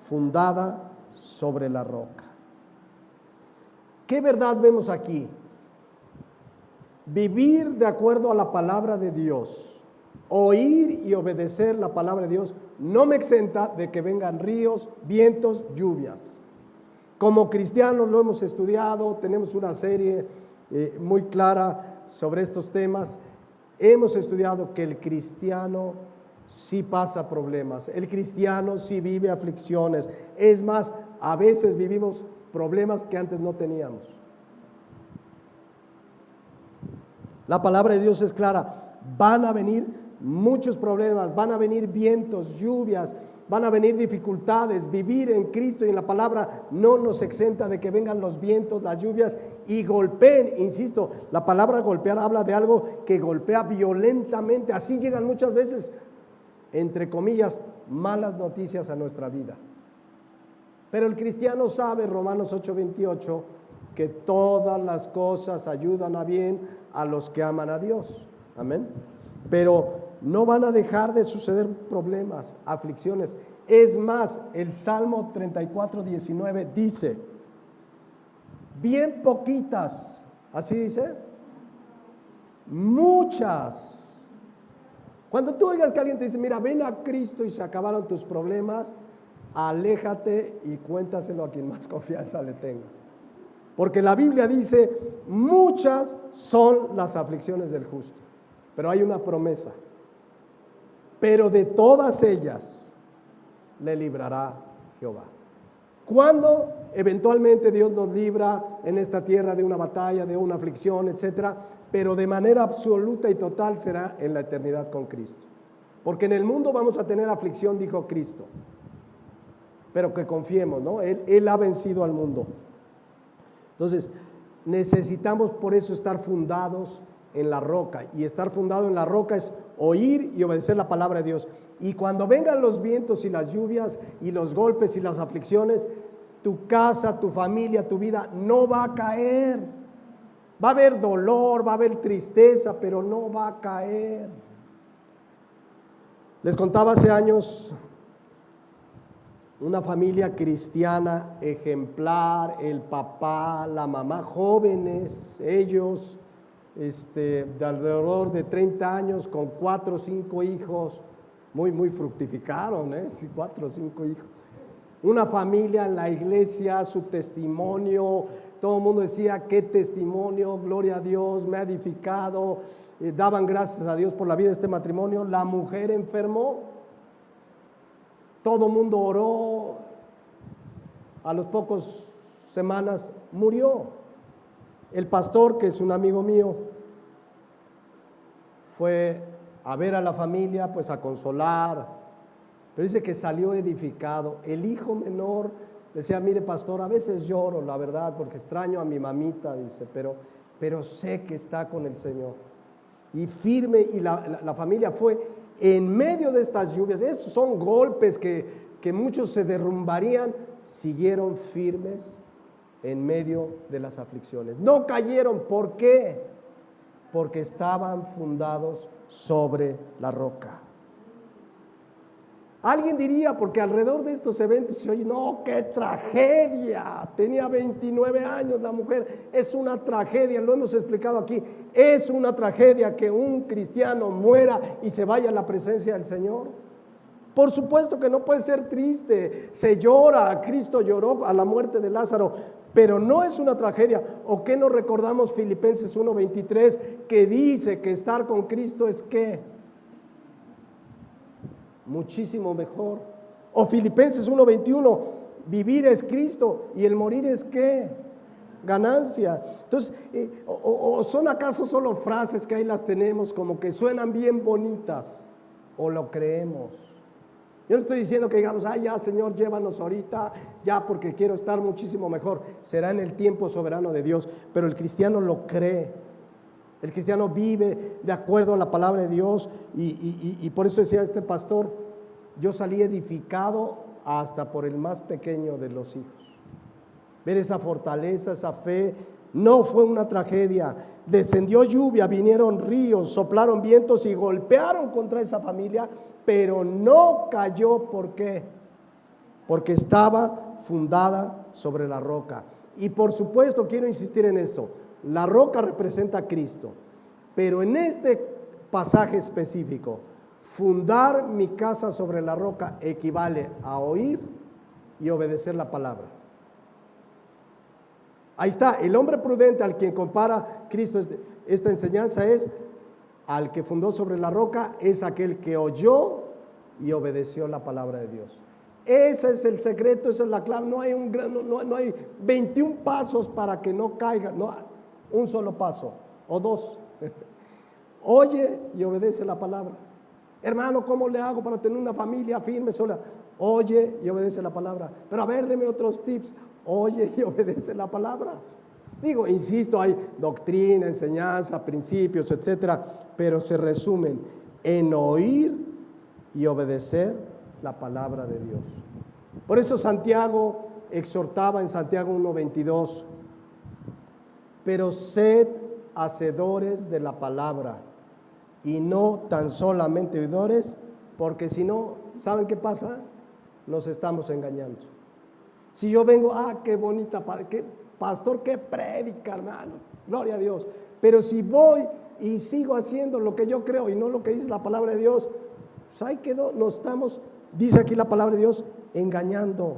Fundada sobre la roca. ¿Qué verdad vemos aquí? Vivir de acuerdo a la palabra de Dios, oír y obedecer la palabra de Dios, no me exenta de que vengan ríos, vientos, lluvias. Como cristianos lo hemos estudiado, tenemos una serie muy clara sobre estos temas. Hemos estudiado que el cristiano sí pasa problemas, el cristiano sí vive aflicciones. Es más, a veces vivimos problemas que antes no teníamos. La palabra de Dios es clara, van a venir muchos problemas, van a venir vientos, lluvias, van a venir dificultades. Vivir en Cristo y en la palabra no nos exenta de que vengan los vientos, las lluvias y golpeen. Insisto, la palabra golpear habla de algo que golpea violentamente. Así llegan muchas veces, entre comillas, malas noticias a nuestra vida. Pero el cristiano sabe, Romanos 8:28, que todas las cosas ayudan a bien a los que aman a Dios. Amén. Pero no van a dejar de suceder problemas, aflicciones. Es más, el Salmo 34:19 dice, bien poquitas, así dice, muchas. Cuando tú oigas que alguien te dice, mira, ven a Cristo y se acabaron tus problemas, aléjate y cuéntaselo a quien más confianza le tenga. Porque la Biblia dice, muchas son las aflicciones del justo, pero hay una promesa. Pero de todas ellas le librará Jehová. ¿Cuándo eventualmente Dios nos libra en esta tierra de una batalla, de una aflicción, etcétera? Pero de manera absoluta y total será en la eternidad con Cristo. Porque en el mundo vamos a tener aflicción, dijo Cristo. Pero que confiemos, ¿no? Él ha vencido al mundo. Entonces, necesitamos por eso estar fundados en la roca. Y estar fundado en la roca es oír y obedecer la palabra de Dios. Y cuando vengan los vientos y las lluvias y los golpes y las aflicciones, tu casa, tu familia, tu vida no va a caer. Va a haber dolor, va a haber tristeza, pero no va a caer. Les contaba hace años una familia cristiana ejemplar, el papá, la mamá, jóvenes, ellos, de alrededor de 30 años, con 4 o 5 hijos, muy fructificaron, sí, 4 o 5 hijos. Una familia en la iglesia, su testimonio, todo el mundo decía, qué testimonio, gloria a Dios, me ha edificado, daban gracias a Dios por la vida de este matrimonio. La mujer enfermó, todo el mundo oró, a las pocas semanas murió. El pastor, que es un amigo mío, fue a ver a la familia, pues a consolar, pero dice que salió edificado. El hijo menor decía, mire pastor, a veces lloro, la verdad, porque extraño a mi mamita, dice, pero sé que está con el Señor. Y firme, y la familia fue en medio de estas lluvias. Esos son golpes que muchos se derrumbarían, siguieron firmes en medio de las aflicciones. No cayeron, ¿por qué? Porque estaban fundados sobre la roca. Alguien diría, porque alrededor de estos eventos se oye, no, qué tragedia, tenía 29 años la mujer, es una tragedia, lo hemos explicado aquí, es una tragedia que un cristiano muera y se vaya a la presencia del Señor. Por supuesto que no puede ser triste, se llora, Cristo lloró a la muerte de Lázaro, pero no es una tragedia. ¿O qué nos recordamos Filipenses 1:23 que dice que estar con Cristo es qué? Muchísimo mejor. O Filipenses 1:21, vivir es Cristo y el morir es ¿qué? Ganancia. Entonces, o son acaso solo frases que ahí las tenemos como que suenan bien bonitas, o lo creemos. Yo no estoy diciendo que digamos, ya Señor, llévanos ahorita, ya porque quiero estar muchísimo mejor. Será en el tiempo soberano de Dios, pero el cristiano lo cree. El cristiano vive de acuerdo a la palabra de Dios y por eso decía este pastor, yo salí edificado hasta por el más pequeño de los hijos. Ver esa fortaleza, esa fe, no fue una tragedia. Descendió lluvia, vinieron ríos, soplaron vientos y golpearon contra esa familia, pero no cayó. ¿Por qué? Porque estaba fundada sobre la roca. Y por supuesto, quiero insistir en esto, la roca representa a Cristo, pero en este pasaje específico, Fundar mi casa sobre la roca equivale a oír y obedecer la palabra. Ahí está, el hombre prudente al quien compara Cristo esta enseñanza es al que fundó sobre la roca, es aquel que oyó y obedeció la palabra de Dios. Ese es el secreto, esa es la clave. No hay 21 pasos para que no caiga, no, un solo paso o dos. Oye y obedece la palabra. Hermano, ¿cómo le hago para tener una familia firme, sola? Oye y obedece la palabra. Pero a ver, deme otros tips. Oye y obedece la palabra. Digo, insisto, hay doctrina, enseñanza, principios, etcétera, pero se resumen en oír y obedecer la palabra de Dios. Por eso Santiago exhortaba en Santiago 1:22, pero sed hacedores de la palabra y no tan solamente oidores, porque si no, ¿saben qué pasa? Nos estamos engañando. Si yo vengo, qué bonita, qué pastor, qué prédica, hermano, gloria a Dios, pero si voy y sigo haciendo lo que yo creo y no lo que dice la palabra de Dios, pues ahí quedó, nos estamos, dice aquí la palabra de Dios, engañando.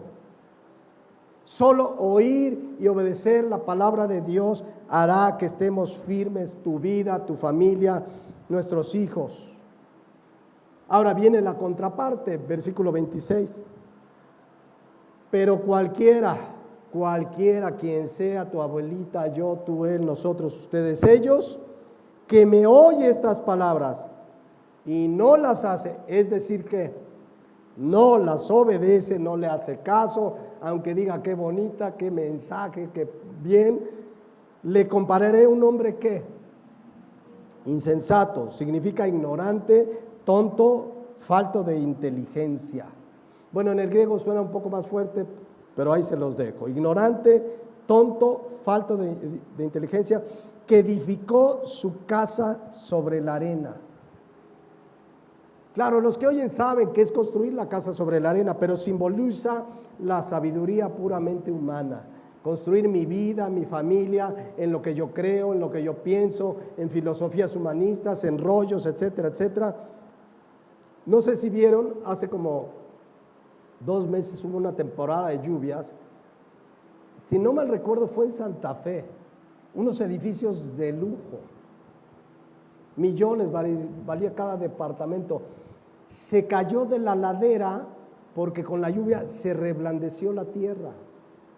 Solo oír y obedecer la palabra de Dios hará que estemos firmes, tu vida, tu familia, nuestros hijos. Ahora viene la contraparte, versículo 26. Pero cualquiera, quien sea tu abuelita, yo, tú, él, nosotros, ustedes, ellos, que me oye estas palabras y no las hace, es decir que no las obedece, no le hace caso, aunque diga qué bonita, qué mensaje, qué bien, le compararé a un hombre que insensato, significa ignorante, tonto, falto de inteligencia. Bueno, en el griego suena un poco más fuerte, pero ahí se los dejo. Ignorante, tonto, falto de inteligencia, que edificó su casa sobre la arena. Claro, los que oyen saben que es construir la casa sobre la arena, pero simboliza la sabiduría puramente humana. Construir mi vida, mi familia, en lo que yo creo, en lo que yo pienso, en filosofías humanistas, en rollos, etcétera, etcétera. No sé si vieron, hace como 2 meses hubo una temporada de lluvias. Si no mal recuerdo, fue en Santa Fe. Unos edificios de lujo. Millones valía cada departamento. Se cayó de la ladera porque con la lluvia se reblandeció la tierra.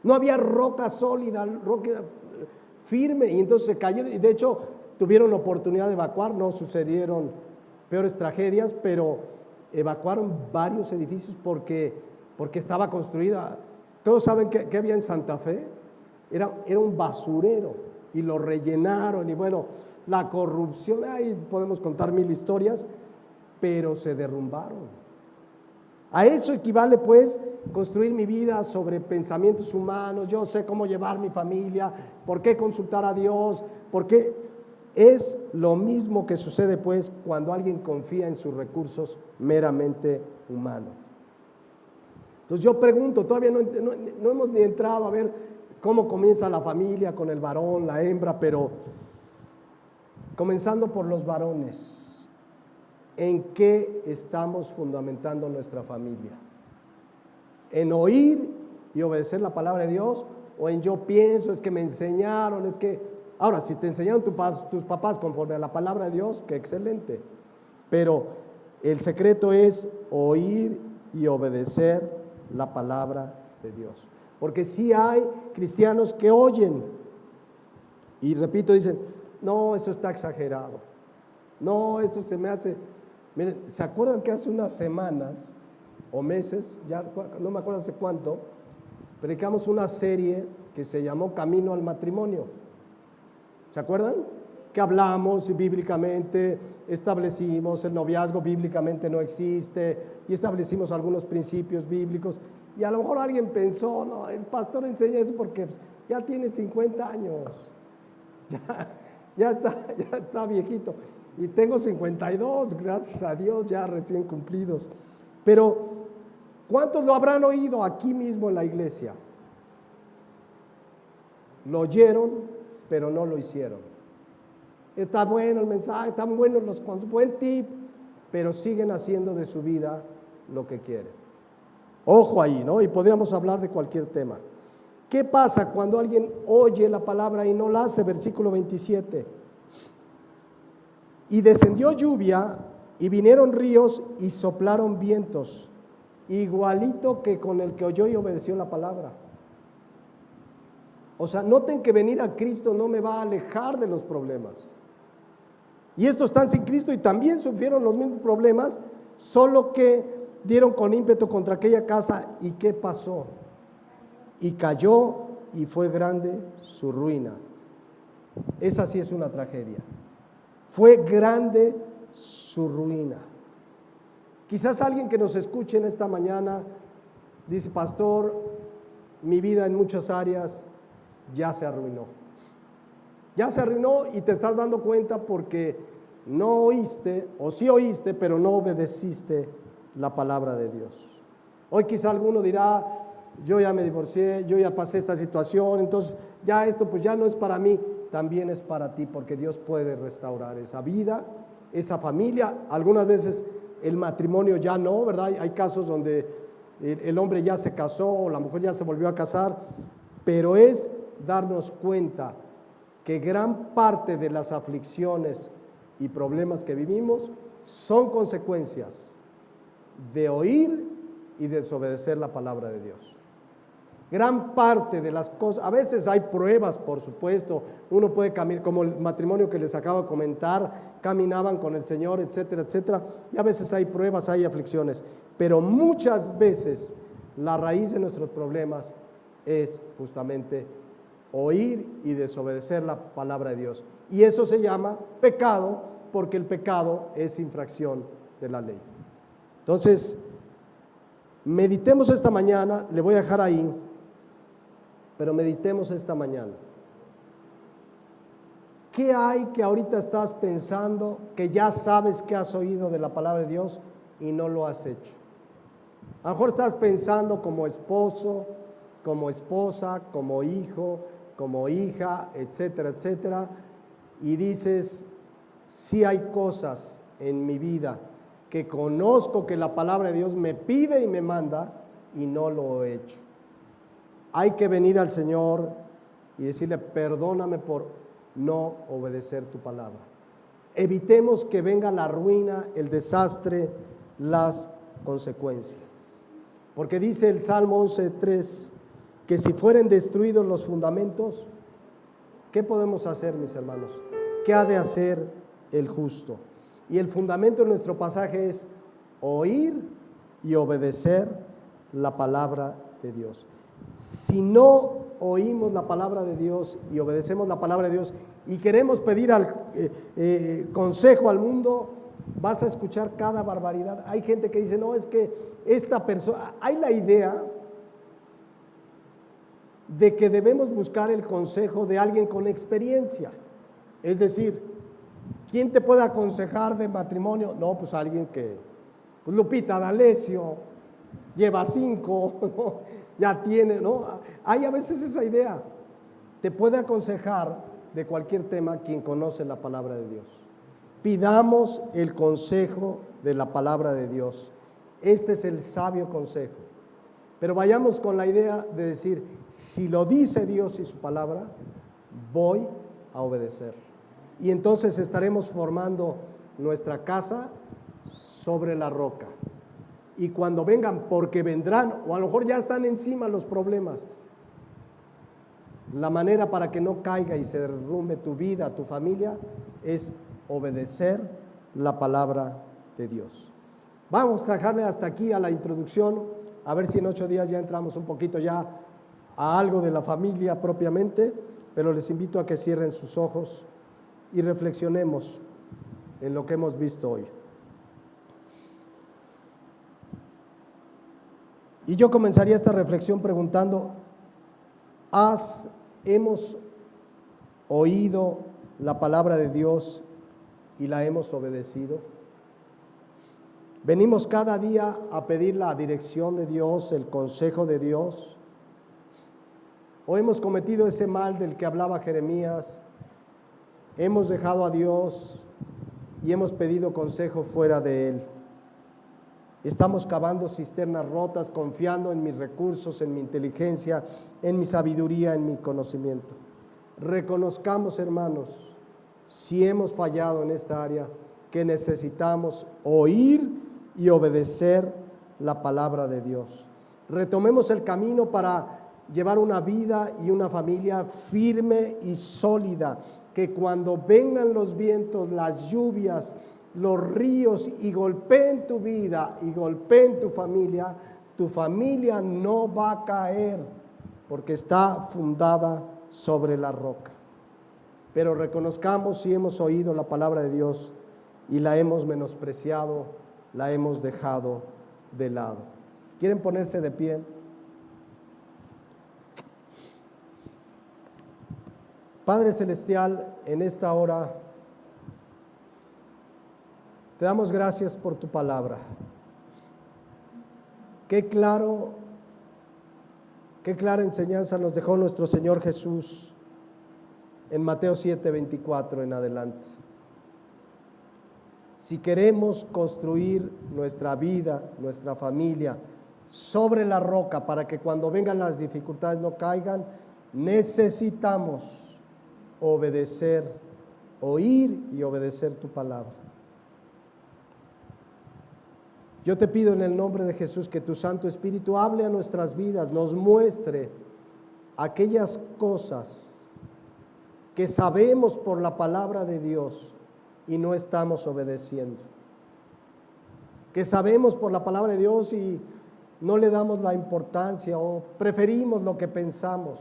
No había roca sólida, roca firme, y entonces se cayeron. Y de hecho tuvieron oportunidad de evacuar, no sucedieron peores tragedias, pero evacuaron varios edificios porque estaba construida. Todos saben que había en Santa Fe. Era un basurero y lo rellenaron, y bueno, la corrupción, ahí podemos contar 1000 historias, pero se derrumbaron. A eso equivale pues construir mi vida sobre pensamientos humanos. Yo sé cómo llevar mi familia, por qué consultar a Dios, porque es lo mismo que sucede pues cuando alguien confía en sus recursos meramente humanos. Entonces yo pregunto, todavía no hemos ni entrado a ver cómo comienza la familia con el varón, la hembra, pero comenzando por los varones, ¿en qué estamos fundamentando nuestra familia? ¿En oír y obedecer la palabra de Dios? ¿O en yo pienso, es que me enseñaron, es que... Ahora, si te enseñaron tus papás conforme a la palabra de Dios, qué excelente. Pero el secreto es oír y obedecer la palabra de Dios. Porque sí hay cristianos que oyen y, repito, dicen, no, eso está exagerado. No, eso se me hace... Miren, ¿se acuerdan que hace unas semanas o meses, ya no me acuerdo hace cuánto, predicamos una serie que se llamó Camino al Matrimonio? ¿Se acuerdan? Que hablamos bíblicamente, establecimos el noviazgo bíblicamente no existe y establecimos algunos principios bíblicos. Y a lo mejor alguien pensó, no, el pastor enseña eso porque ya tiene 50 años, ya está viejito. Y tengo 52, gracias a Dios, ya recién cumplidos. Pero, ¿cuántos lo habrán oído aquí mismo en la iglesia? Lo oyeron, pero no lo hicieron. Está bueno el mensaje, están buenos los consejos, buen tip, pero siguen haciendo de su vida lo que quieren. Ojo ahí, ¿no? Y podríamos hablar de cualquier tema. ¿Qué pasa cuando alguien oye la palabra y no la hace? Versículo 27. Y descendió lluvia y vinieron ríos y soplaron vientos, igualito que con el que oyó y obedeció la palabra. O sea, noten que venir a Cristo no me va a alejar de los problemas. Y estos están sin Cristo y también sufrieron los mismos problemas, solo que dieron con ímpetu contra aquella casa. ¿Y qué pasó? Y cayó y fue grande su ruina. Esa sí es una tragedia. Fue grande su ruina. Quizás alguien que nos escuche en esta mañana dice: pastor, mi vida en muchas áreas ya se arruinó. Ya se arruinó y te estás dando cuenta porque no oíste, o sí oíste, pero no obedeciste la palabra de Dios. Hoy quizá alguno dirá: yo ya me divorcié, yo ya pasé esta situación, entonces ya esto pues ya no es para mí. También es para ti, porque Dios puede restaurar esa vida, esa familia. Algunas veces el matrimonio ya no, ¿verdad? Hay casos donde el hombre ya se casó o la mujer ya se volvió a casar, pero es darnos cuenta que gran parte de las aflicciones y problemas que vivimos son consecuencias de oír y desobedecer la palabra de Dios. Gran parte de las cosas, a veces hay pruebas, por supuesto, uno puede caminar, como el matrimonio que les acabo de comentar, caminaban con el Señor, etcétera, etcétera, y a veces hay pruebas, hay aflicciones, pero muchas veces la raíz de nuestros problemas es justamente oír y desobedecer la palabra de Dios, y eso se llama pecado, porque el pecado es infracción de la ley. Entonces, meditemos esta mañana, le voy a dejar ahí, pero meditemos esta mañana. ¿Qué hay que ahorita estás pensando que ya sabes que has oído de la palabra de Dios y no lo has hecho? A lo mejor estás pensando como esposo, como esposa, como hijo, como hija, etcétera, etcétera, y dices: sí hay cosas en mi vida que conozco que la palabra de Dios me pide y me manda y no lo he hecho. Hay que venir al Señor y decirle: perdóname por no obedecer tu palabra. Evitemos que venga la ruina, el desastre, las consecuencias. Porque dice el Salmo 11:3 que si fueren destruidos los fundamentos, ¿qué podemos hacer, mis hermanos? ¿Qué ha de hacer el justo? Y el fundamento de nuestro pasaje es oír y obedecer la palabra de Dios. Si no oímos la palabra de Dios y obedecemos la palabra de Dios y queremos pedir consejo al mundo, vas a escuchar cada barbaridad. Hay gente que dice: no, es que esta persona, hay la idea de que debemos buscar el consejo de alguien con experiencia. Es decir, ¿quién te puede aconsejar de matrimonio? No, pues alguien que, pues Lupita D'Alessio, lleva 5, ¿no? Ya tiene, ¿no? Hay a veces esa idea. Te puede aconsejar de cualquier tema quien conoce la palabra de Dios. Pidamos el consejo de la palabra de Dios. Este es el sabio consejo. Pero vayamos con la idea de decir: si lo dice Dios y su palabra, voy a obedecer. Y entonces estaremos formando nuestra casa sobre la roca. Y cuando vengan, porque vendrán, o a lo mejor ya están encima los problemas, la manera para que no caiga y se derrumbe tu vida, tu familia, es obedecer la palabra de Dios. Vamos a dejarle hasta aquí a la introducción, a ver si en 8 días ya entramos un poquito ya a algo de la familia propiamente, pero les invito a que cierren sus ojos y reflexionemos en lo que hemos visto hoy. Y yo comenzaría esta reflexión preguntando: ¿hemos oído la palabra de Dios y la hemos obedecido? ¿Venimos cada día a pedir la dirección de Dios, el consejo de Dios? ¿O hemos cometido ese mal del que hablaba Jeremías? Hemos dejado a Dios y hemos pedido consejo fuera de Él. Estamos cavando cisternas rotas, confiando en mis recursos, en mi inteligencia, en mi sabiduría, en mi conocimiento. Reconozcamos, hermanos, si hemos fallado en esta área, que necesitamos oír y obedecer la palabra de Dios. Retomemos el camino para llevar una vida y una familia firme y sólida, que cuando vengan los vientos, las lluvias, los ríos y golpeen tu vida y golpeen tu familia no va a caer porque está fundada sobre la roca. Pero reconozcamos si hemos oído la palabra de Dios y la hemos menospreciado, la hemos dejado de lado. ¿Quieren ponerse de pie? Padre Celestial, en esta hora te damos gracias por tu palabra. Qué clara enseñanza nos dejó nuestro Señor Jesús en Mateo 7:24 en adelante. Si queremos construir nuestra vida, nuestra familia sobre la roca para que cuando vengan las dificultades no caigan, necesitamos obedecer, oír y obedecer tu palabra. Yo te pido en el nombre de Jesús que tu Santo Espíritu hable a nuestras vidas, nos muestre aquellas cosas que sabemos por la palabra de Dios y no estamos obedeciendo. Que sabemos por la palabra de Dios y no le damos la importancia o preferimos lo que pensamos.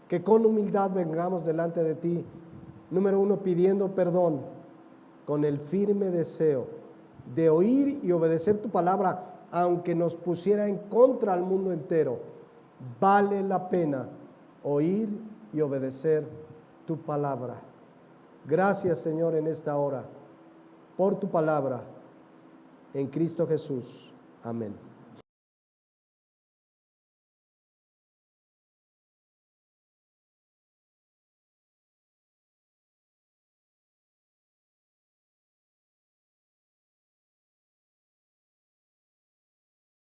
Que con humildad vengamos delante de ti, número uno, pidiendo perdón, con el firme deseo de oír y obedecer tu palabra, aunque nos pusiera en contra al mundo entero. Vale la pena oír y obedecer tu palabra. Gracias, Señor, en esta hora, por tu palabra, en Cristo Jesús. Amén.